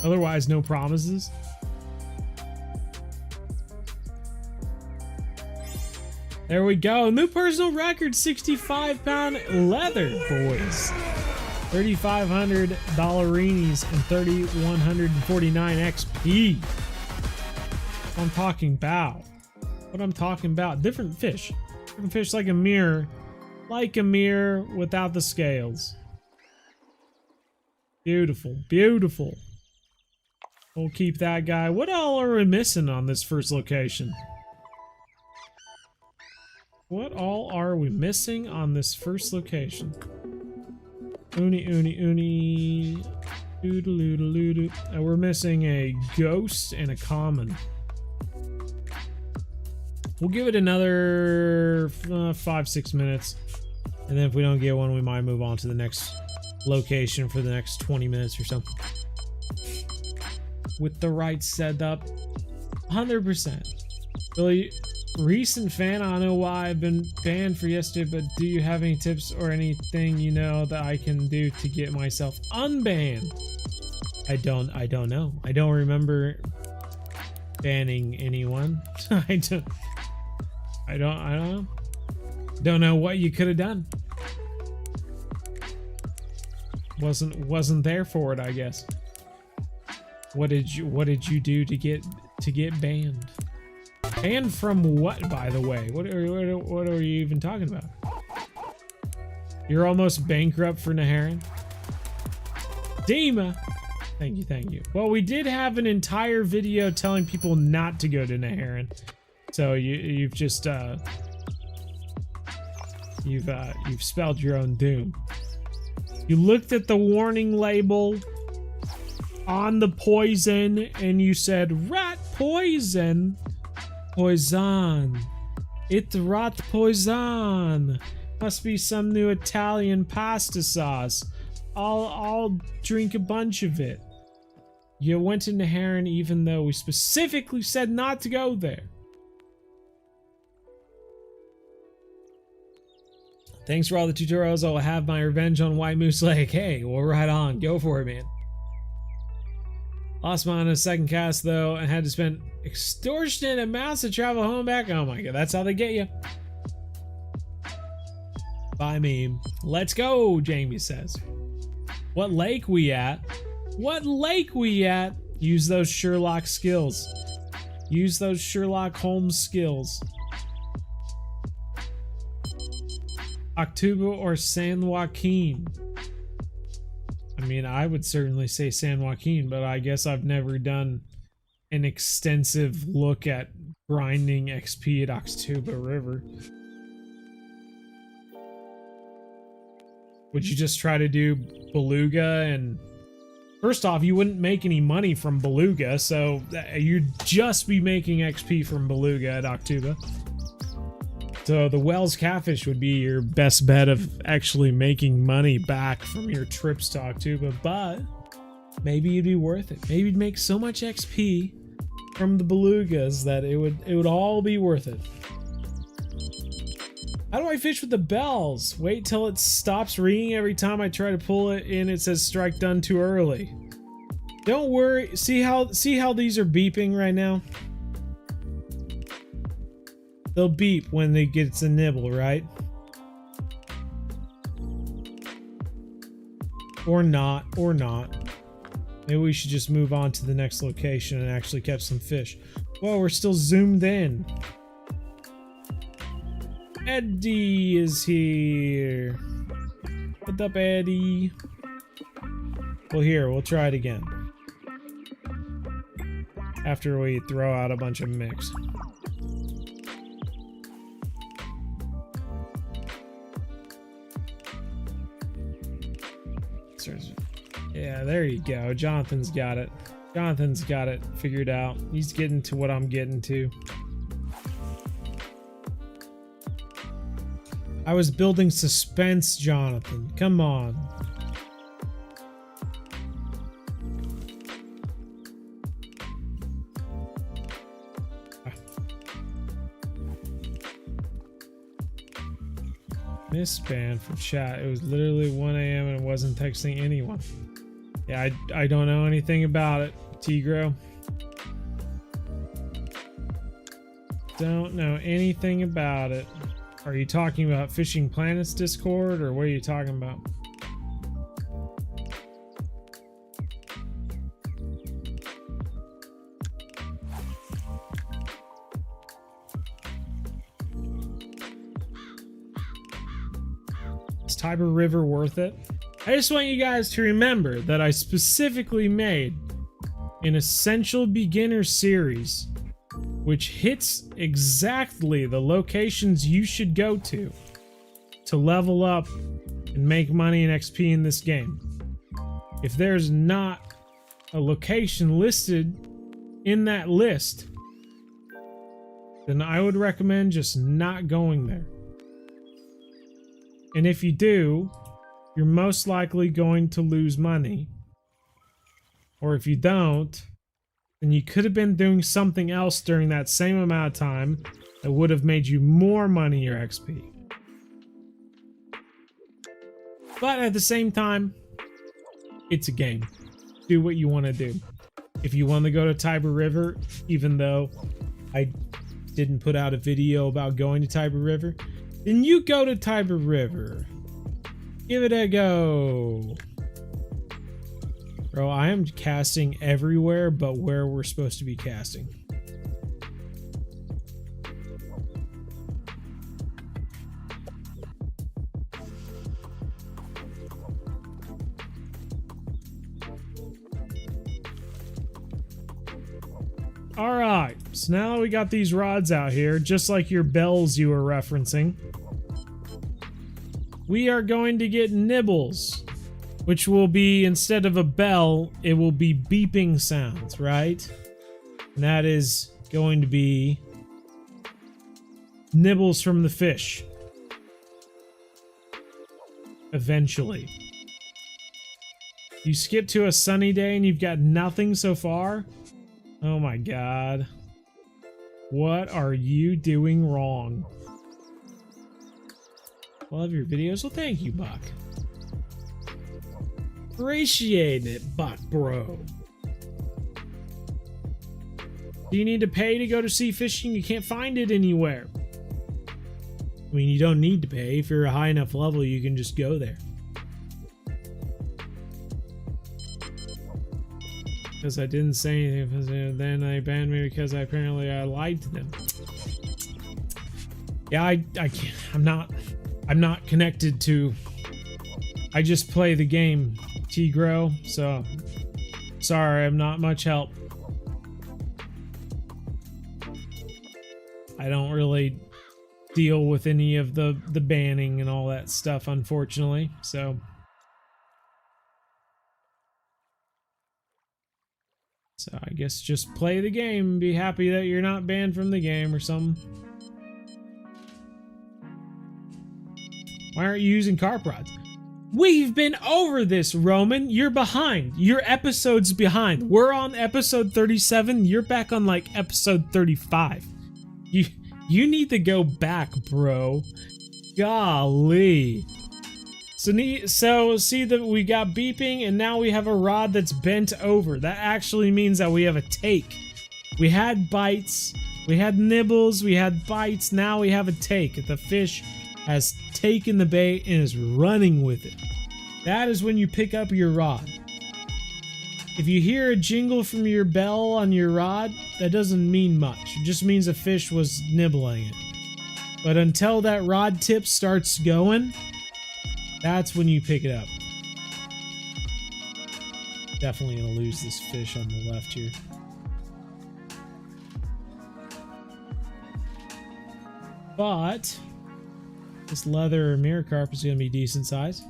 Speaker 2: Otherwise, no promises. There we go. New personal record, 65-pound leather, boys. 3,500 dollarinis and 3,149 XP. That's what I'm talking about. What I'm talking about. Different fish. Different fish like a mirror. Like a mirror without the scales. Beautiful. Beautiful. We'll keep that guy. What all are we missing on this first location? What all are we missing on this first location? Uni, uni, uni. Doodle-doodle-doodle. We're missing a ghost and a common. We'll give it another 5-6 minutes. And then if we don't get one, we might move on to the next location for the next 20 minutes or so. With the right setup. 100%. Billy, recent fan, I don't know why I've been banned for yesterday, but do you have any tips or anything you know that I can do to get myself unbanned? I don't know. I don't remember banning anyone. I don't know what you could have done. Wasn't there for it, I guess. What did you do to get banned? Banned from what, by the way? What are you even talking about? You're almost bankrupt for Naharan? Dima! Thank you. Well, we did have an entire video telling people not to go to Naharan. So you've just you've spelled your own doom. You looked at the warning label on the poison and you said rat poison. Poison. It's rat poison. Must be some new Italian pasta sauce. I'll drink a bunch of it. You went to Naharan even though we specifically said not to go there. Thanks for all the tutorials. I'll have my revenge on White Moose Lake. Hey, well, right on. Go for it, man. Lost mine on a second cast, though, and had to spend extortionate amounts to travel home and back. Oh my god, that's how they get you. Bye, meme. Let's go, Jamie says. What lake we at? What lake we at? Use those Sherlock skills. Use those Sherlock Holmes skills. Octubo or San Joaquin? I mean, I would certainly say San Joaquin, but I guess I've never done an extensive look at grinding XP at Octubo River. Would you just try to do beluga? And first off, you wouldn't make any money from beluga, so you'd just be making XP from beluga at Octubo. So the Wells catfish would be your best bet of actually making money back from your trips to Octubo, but maybe it'd be worth it. Maybe you'd make so much XP from the belugas that it would all be worth it. How do I fish with the bells? Wait till it stops ringing every time I try to pull it in. It says strike done too early. Don't worry. See how these are beeping right now? They'll beep when it gets a nibble, right? Or not. Maybe we should just move on to the next location and actually catch some fish. Whoa, we're still zoomed in. Eddie is here. What's up, Eddie? Well, here, we'll try it again. After we throw out a bunch of mix. Yeah, there you go. Jonathan's got it. Jonathan's got it figured out. He's getting to what I'm getting to. I was building suspense, Jonathan. Come on. Misbanned from chat. It was literally 1 a.m. and wasn't texting anyone. Yeah, I don't know anything about it, Tigro. Don't know anything about it. Are you talking about Fishing Planets Discord, or what are you talking about? Is Tiber River worth it? I just want you guys to remember that I specifically made an Essential Beginner series which hits exactly the locations you should go to level up and make money and XP in this game. If there's not a location listed in that list, then I would recommend just not going there. And if you do, you're most likely going to lose money. Or if you don't, then you could have been doing something else during that same amount of time that would have made you more money or XP. But at the same time, it's a game. Do what you want to do. If you want to go to Tiber River, even though I didn't put out a video about going to Tiber River, then you go to Tiber River. Give it a go. Bro, I am casting everywhere but where we're supposed to be casting. Alright, so now we got these rods out here, just like your bells you were referencing. We are going to get nibbles, which will be, instead of a bell, it will be beeping sounds, right? And that is going to be nibbles from the fish. Eventually. You skip to a sunny day and you've got nothing so far? Oh my god. What are you doing wrong? Love your videos. Well, thank you, Buck. Appreciate it, Buck bro. Do you need to pay to go to sea fishing? You can't find it anywhere. I mean, you don't need to pay. If you're a high enough level, you can just go there. Because I didn't say anything, then they banned me because I lied to them. Yeah, I can't. I'm not connected to. I just play the game, Tigro. So sorry, I'm not much help. I don't really deal with any of the banning and all that stuff, unfortunately. So I guess just play the game and be happy that you're not banned from the game or something. Why aren't you using carp rods? We've been over this, Roman. You're behind. Your episode's behind. We're on episode 37. You're back on like episode 35. You need to go back, bro. Golly. So see that we got beeping and now we have a rod that's bent over. That actually means that we have a take. We had bites, we had nibbles, we had bites, now we have a take. The fish has taken the bait and is running with it. That is when you pick up your rod. If you hear a jingle from your bell on your rod, that doesn't mean much. It just means a fish was nibbling it. But until that rod tip starts going, that's when you pick it up. Definitely gonna lose this fish on the left here. But this leather mirror carp is gonna be decent size.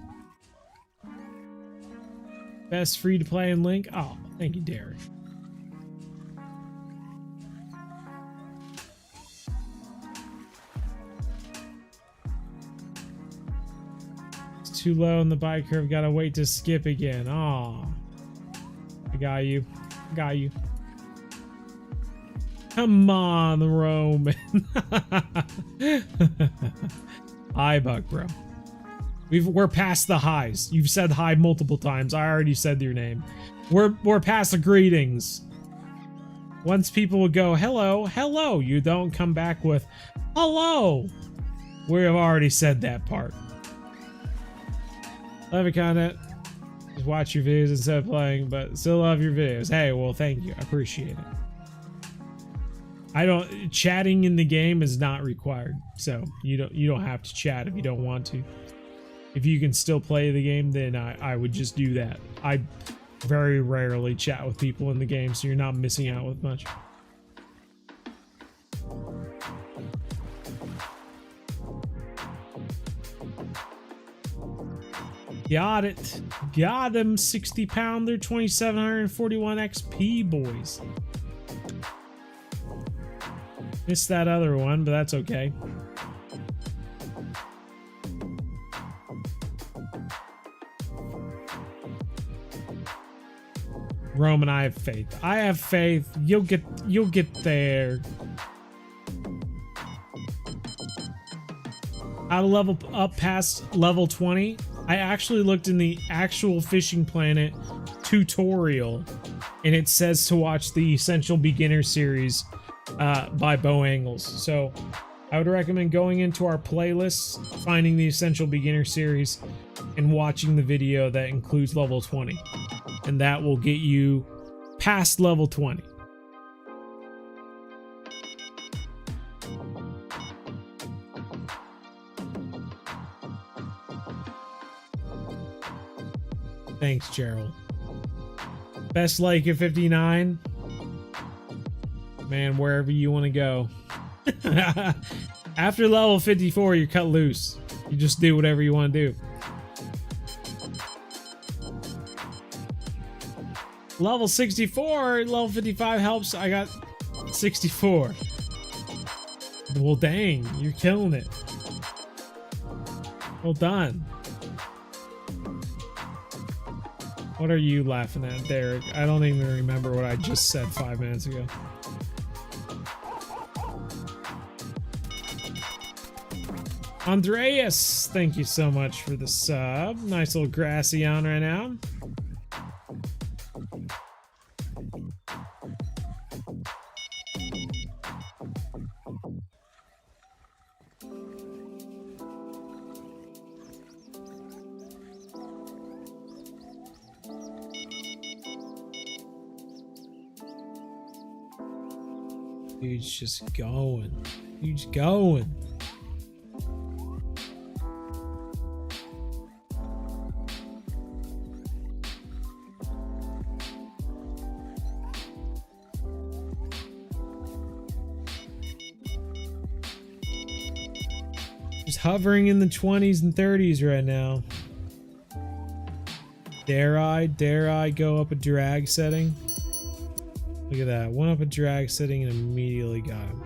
Speaker 2: Best free-to-play and link. Oh, thank you, Derek. It's too low in the bike curve. Gotta wait to skip again. Oh, I got you. Got you. Come on, Roman. Hi, Buck, bro. We're past the highs. You've said hi multiple times. I already said your name. We're past the greetings. Once people will go, hello, hello, you don't come back with hello. We have already said that part. Love your content. Just watch your videos instead of playing, but still love your videos. Hey, well, thank you. I appreciate it. Chatting in the game is not required, so you don't have to chat if you don't want to. If you can still play the game, then I would just do that. I very rarely chat with people in the game, so you're not missing out with much. Got it. Got him. 60-pounder, 2,741 XP, boys. Missed that other one, but that's okay. Roman, I have faith. I have faith. You'll get there. How to level up past level 20? I actually looked in the actual Fishing Planet tutorial, and it says to watch the Essential Beginner series by Bow Angles. So I would recommend going into our playlists, finding the Essential Beginner series, and watching the video that includes level 20. And that will get you past level 20. Thanks, Gerald. Best like at 59. Man, wherever you want to go. After level 54, you're cut loose. You just do whatever you want to do. Level 64, level 55 helps. I got 64. Well, dang, you're killing it. Well done. What are you laughing at, Derek? I don't even remember what I just said 5 minutes ago. Andreas, thank you so much for the sub. Nice little grassy on right now. Dude's just going. Dude's going. Just hovering in the 20s and 30s right now. Dare I go up a drag setting? Look at that. Went up a drag setting and immediately got him.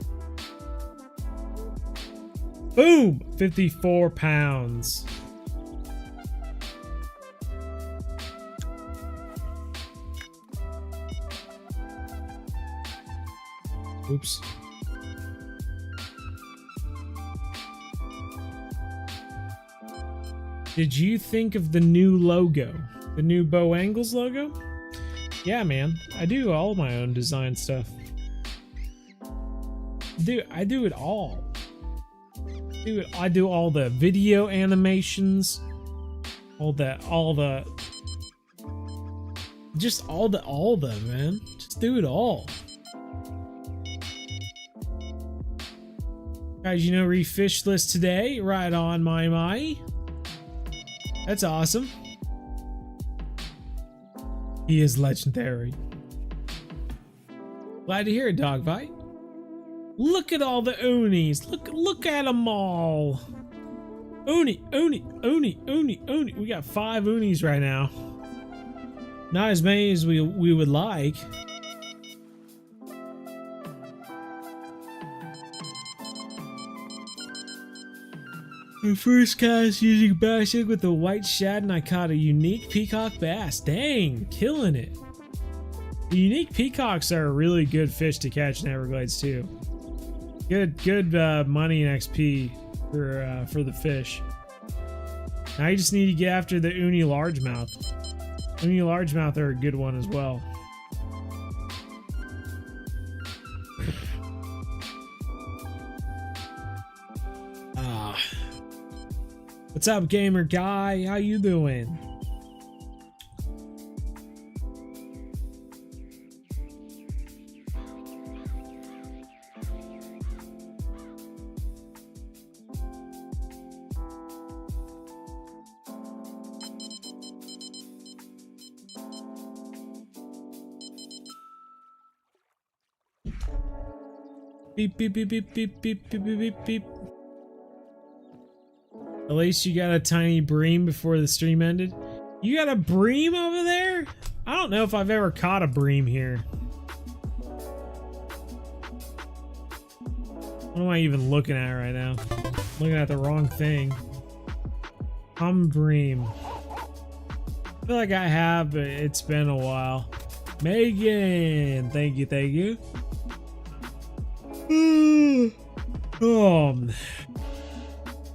Speaker 2: Boom! 54 pounds. Oops. Did you think of the new logo? The new Bow Angles logo? Yeah, man. I do all my own design stuff. I do it all. I do all the video animations, all the man. Just do it all. Guys, you know, refish list today. Right on, my. That's awesome. He is legendary. Glad to hear it, Dogfight. Look at all the Unis. Look at them all. Uni. We got 5 Unis right now. Not as many as we would like. My first cast using bashing with the white shad, and I caught a unique peacock bass. Dang, killing it. The unique peacocks are a really good fish to catch in Everglades too. Good money and XP for the fish. Now you just need to get after the uni largemouth. Uni largemouth are a good one as well. What's up, gamer guy? How you doing? Beep beep beep beep beep beep beep beep beep. At least you got a tiny bream before the stream ended. You got a bream over there? I don't know if I've ever caught a bream here. What am I even looking at right now? Looking at the wrong thing. Bream. I feel like I have, but it's been a while. Megan, thank you, thank you.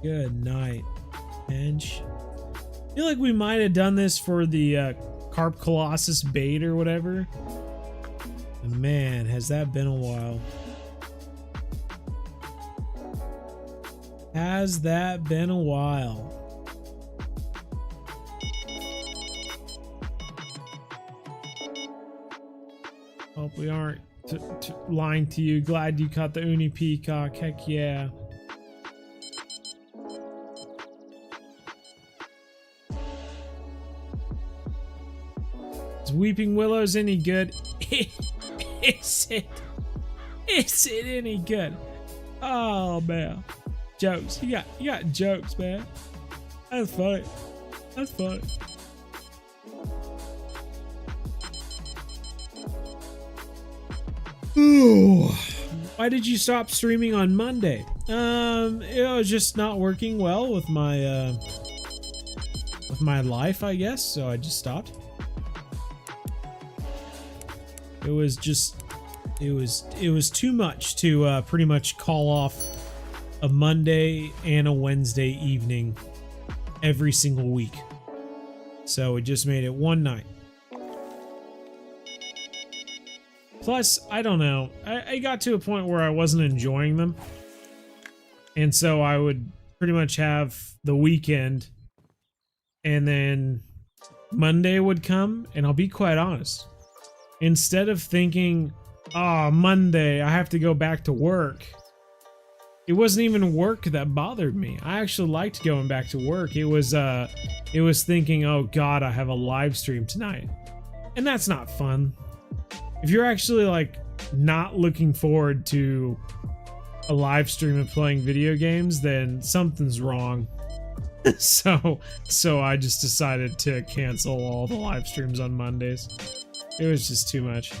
Speaker 2: Good night, Bench. I feel like we might have done this for the Carp Colossus bait or whatever. And man, has that been a while. Has that been a while? Hope we aren't lying to you. Glad you caught the uni peacock. Heck yeah. Is Weeping Willows any good? Is it any good? Oh man, jokes. You got jokes, man. That's funny. That's funny. Ooh. Why did you stop streaming on Monday? It was just not working well with my life, I guess. So I just stopped. It was too much to pretty much call off a Monday and a Wednesday evening every single week. So we just made it one night. Plus, I don't know, I got to a point where I wasn't enjoying them. And so I would pretty much have the weekend and then Monday would come, and I'll be quite honest. Instead of thinking, oh, Monday, I have to go back to work. It wasn't even work that bothered me. I actually liked going back to work. It was thinking, oh God, I have a live stream tonight. And that's not fun. If you're actually like not looking forward to a live stream of playing video games, then something's wrong. So I just decided to cancel all the live streams on Mondays. It was just too much.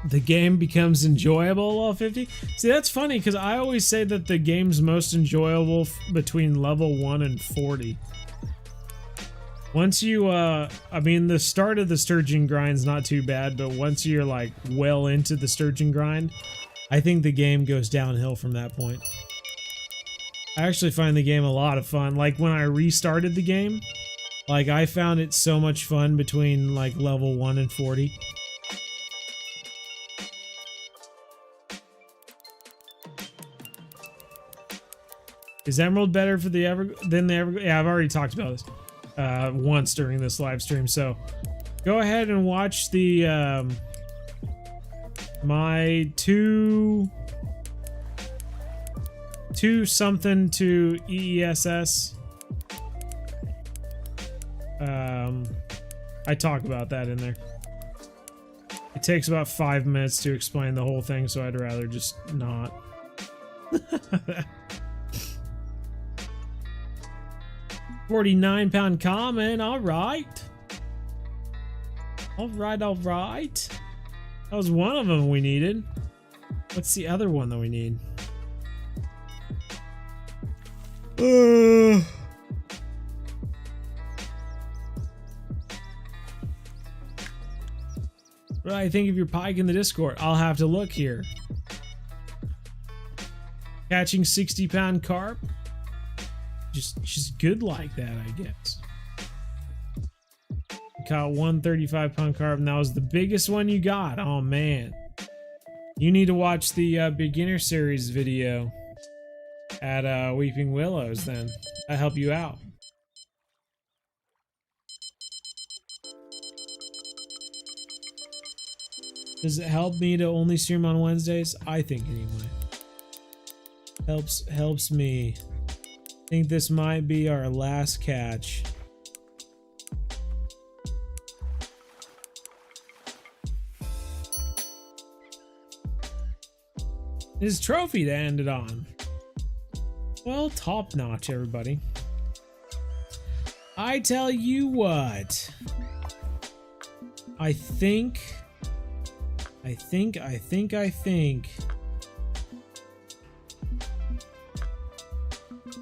Speaker 2: The game becomes enjoyable level 50. See, that's funny because I always say that the game's most enjoyable between level 1 and 40. Once you, I mean, the start of the sturgeon grind's not too bad, but once you're like well into the sturgeon grind, I think the game goes downhill from that point. I actually find the game a lot of fun. Like when I restarted the game, like I found it so much fun between like level 1 and 40. Is Emerald better for the than the Everglades? Yeah, I've already talked about this once during this live stream. So go ahead and watch the my two something to EESS. I talk about that in there. I It takes about 5 minutes to explain the whole thing, so I'd rather just not. 49-pound common, alright. Alright. That was one of them we needed. What's the other one that we need? What do I think of your pike in the Discord? I'll have to look here. Catching 60-pound carp? Just good like that, I guess. Caught one 35-pound carp, and that was the biggest one you got. Oh man. You need to watch the beginner series video at Weeping Willows then. That'll help you out. Does it help me to only stream on Wednesdays? I think anyway. Helps me. I think this might be our last catch. His trophy to end it on. Well, top notch, everybody. I tell you what. I think.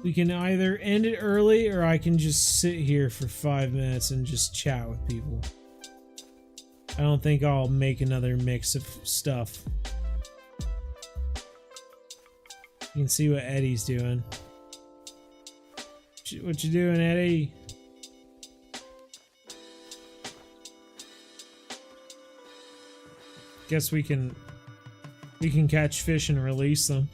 Speaker 2: We can either end it early or I can just sit here for 5 minutes and just chat with people. I don't think I'll make another mix of stuff. You can see what Eddie's doing. What you doing, Eddie? Guess we can catch fish and release them.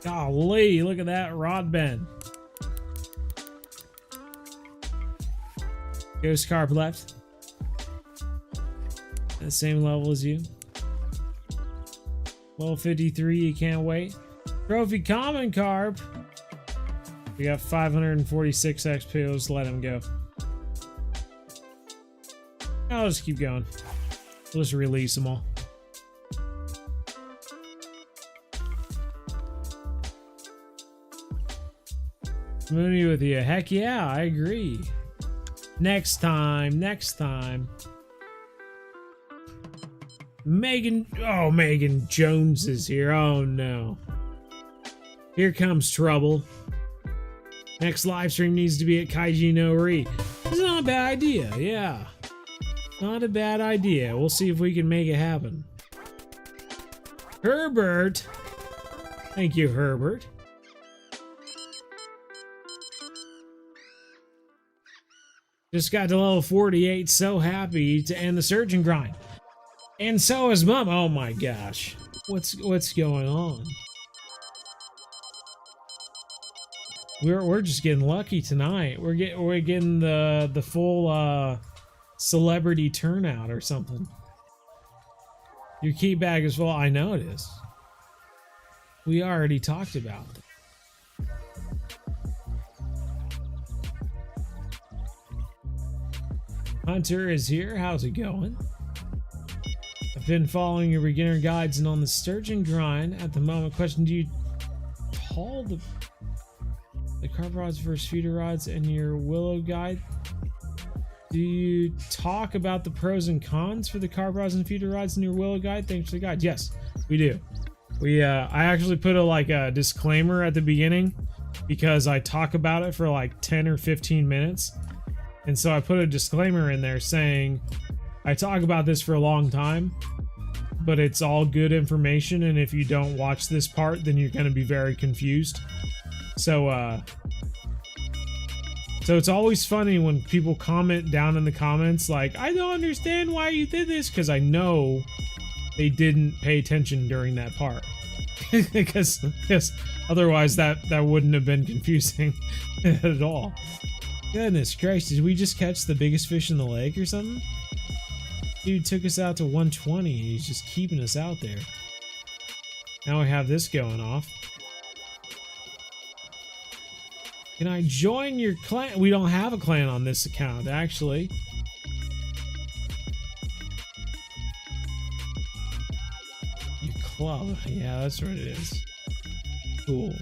Speaker 2: Golly, look at that rod bend. Ghost carp left. At the same level as you. Level 53, you can't wait. Trophy common carp. We got 546 XP. We'll just let him go. I'll just keep going. We'll just release them all. Moony with you. Heck yeah, I agree. Next time. Megan Jones is here. Oh no. Here comes trouble. Next live stream needs to be at Kaiji no Ri. It's not a bad idea, yeah. Not a bad idea. We'll see if we can make it happen. Herbert. Thank you, Herbert. Just got to level 48. So happy to end the surge and grind. And so is Mom. Oh my gosh. What's going on? We're just getting lucky tonight. We're getting the full celebrity turnout or something. Your key bag is full. I know it is. We already talked about it. Hunter is here. How's it going? I've been following your beginner guides and on the sturgeon grind at the moment. Question: do you haul the carp rods versus feeder rods in your willow guide? Do you talk about the pros and cons for the carp rods and feeder rods in your willow guide? Thanks for the guide. Yes, we do. I actually put a disclaimer at the beginning because I talk about it for like 10 or 15 minutes. And so I put a disclaimer in there saying I talk about this for a long time, but it's all good information, and if you don't watch this part, then you're going to be very confused. So it's always funny when people comment down in the comments like, I don't understand why you did this, because I know they didn't pay attention during that part. because otherwise that wouldn't have been confusing at all. Goodness Christ, did we just catch the biggest fish in the lake or something? Dude took us out to 120 and he's just keeping us out there. Now we have this going off. Can I join your clan? We don't have a clan on this account, actually. Your club. Yeah, that's what it is. Cool.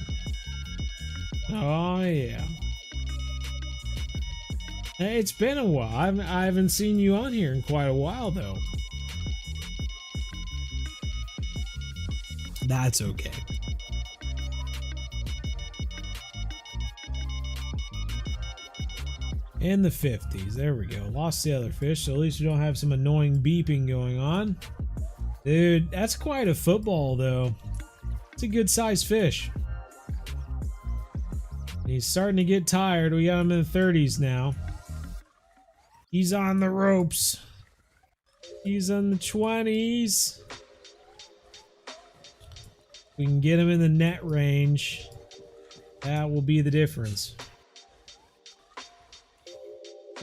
Speaker 2: Oh, yeah. Hey, it's been a while. I haven't seen you on here in quite a while, though. That's okay. In the 50s. There we go. Lost the other fish, so at least we don't have some annoying beeping going on. Dude, that's quite a football, though. It's a good-sized fish. He's starting to get tired. We got him in the 30s now. He's on the ropes. He's in the 20s. We can get him in the net range. That will be the difference.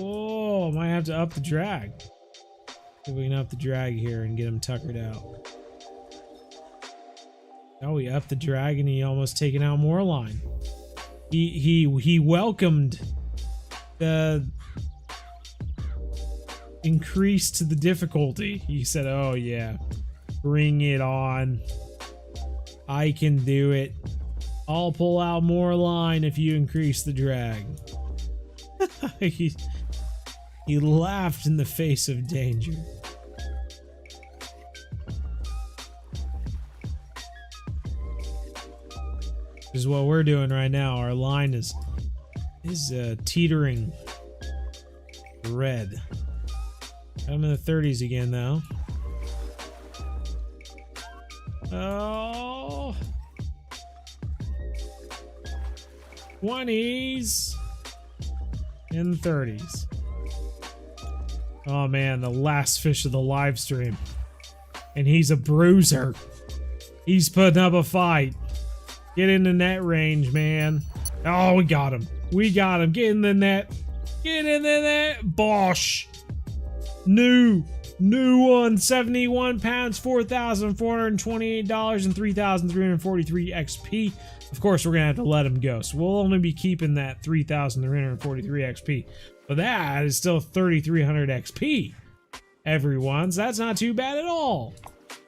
Speaker 2: Oh, might have to up the drag. See if we can up the drag here and get him tuckered out. Oh, we upped the drag and he almost taken out more line. He welcomed the increase to the difficulty. He said, "Oh yeah, bring it on. I can do it. I'll pull out more line if you increase the drag." He laughed in the face of danger. This is what we're doing right now. Our line is teetering red. I'm in the 30s again, though. Oh, 20s and 30s. Oh man, the last fish of the live stream, and he's a bruiser. He's putting up a fight. Get in the net range, man. Oh, we got him. We got him. Get in the net. Get in the net. Bosh. New one. 71 pounds, $4,428, and 3,343 XP. Of course, we're going to have to let him go. So we'll only be keeping that 3,343 XP. But that is still 3,300 XP, everyone. So that's not too bad at all.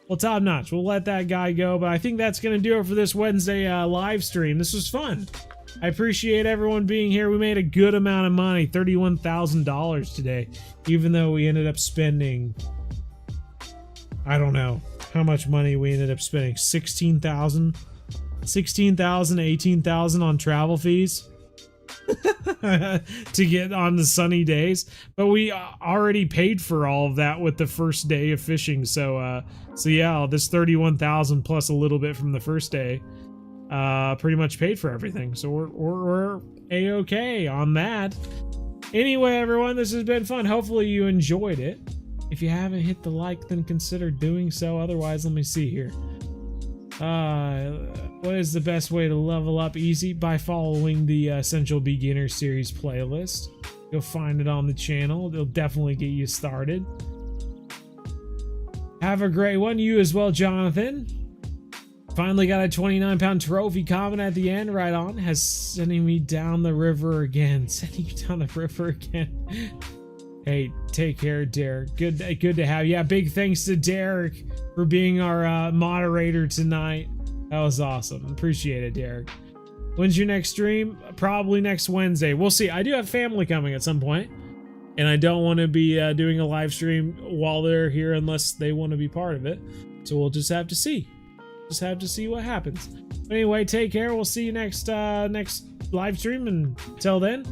Speaker 2: Well, top notch. We'll let that guy go, but I think that's going to do it for this Wednesday live stream. This was fun. I appreciate everyone being here. We made a good amount of money, $31,000 today, even though we ended up spending, I don't know how much money we ended up spending, 16,000, 18,000 on travel fees to get on the sunny days, but we already paid for all of that with the first day of fishing. So yeah, this 31,000 plus a little bit from the first day pretty much paid for everything. So we're a-okay on that. Anyway, everyone, this has been fun. Hopefully you enjoyed it. If you haven't hit the like, then consider doing so. Otherwise, let me see here. What is the best way to level up easy? By following the Essential Beginner Series playlist. You'll find it on the channel. It'll definitely get you started. Have a great one. You as well, Jonathan. Finally got a 29-pound trophy comment at the end. Right on. Has sending me down the river again. Sending you down the river again. Hey, take care, Derek. Good to have you. Yeah, big thanks to Derek for being our moderator tonight. That was awesome. Appreciate it, Derek. When's your next stream? Probably next Wednesday. We'll see. I do have family coming at some point, and I don't want to be doing a live stream while they're here unless they want to be part of it. So we'll just have to see. Just have to see what happens. But anyway, take care. We'll see you next live stream, and until then,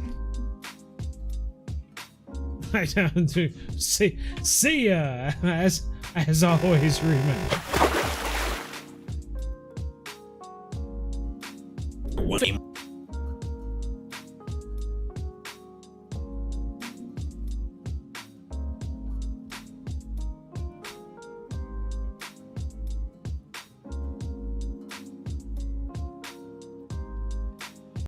Speaker 2: see ya. As always, remember.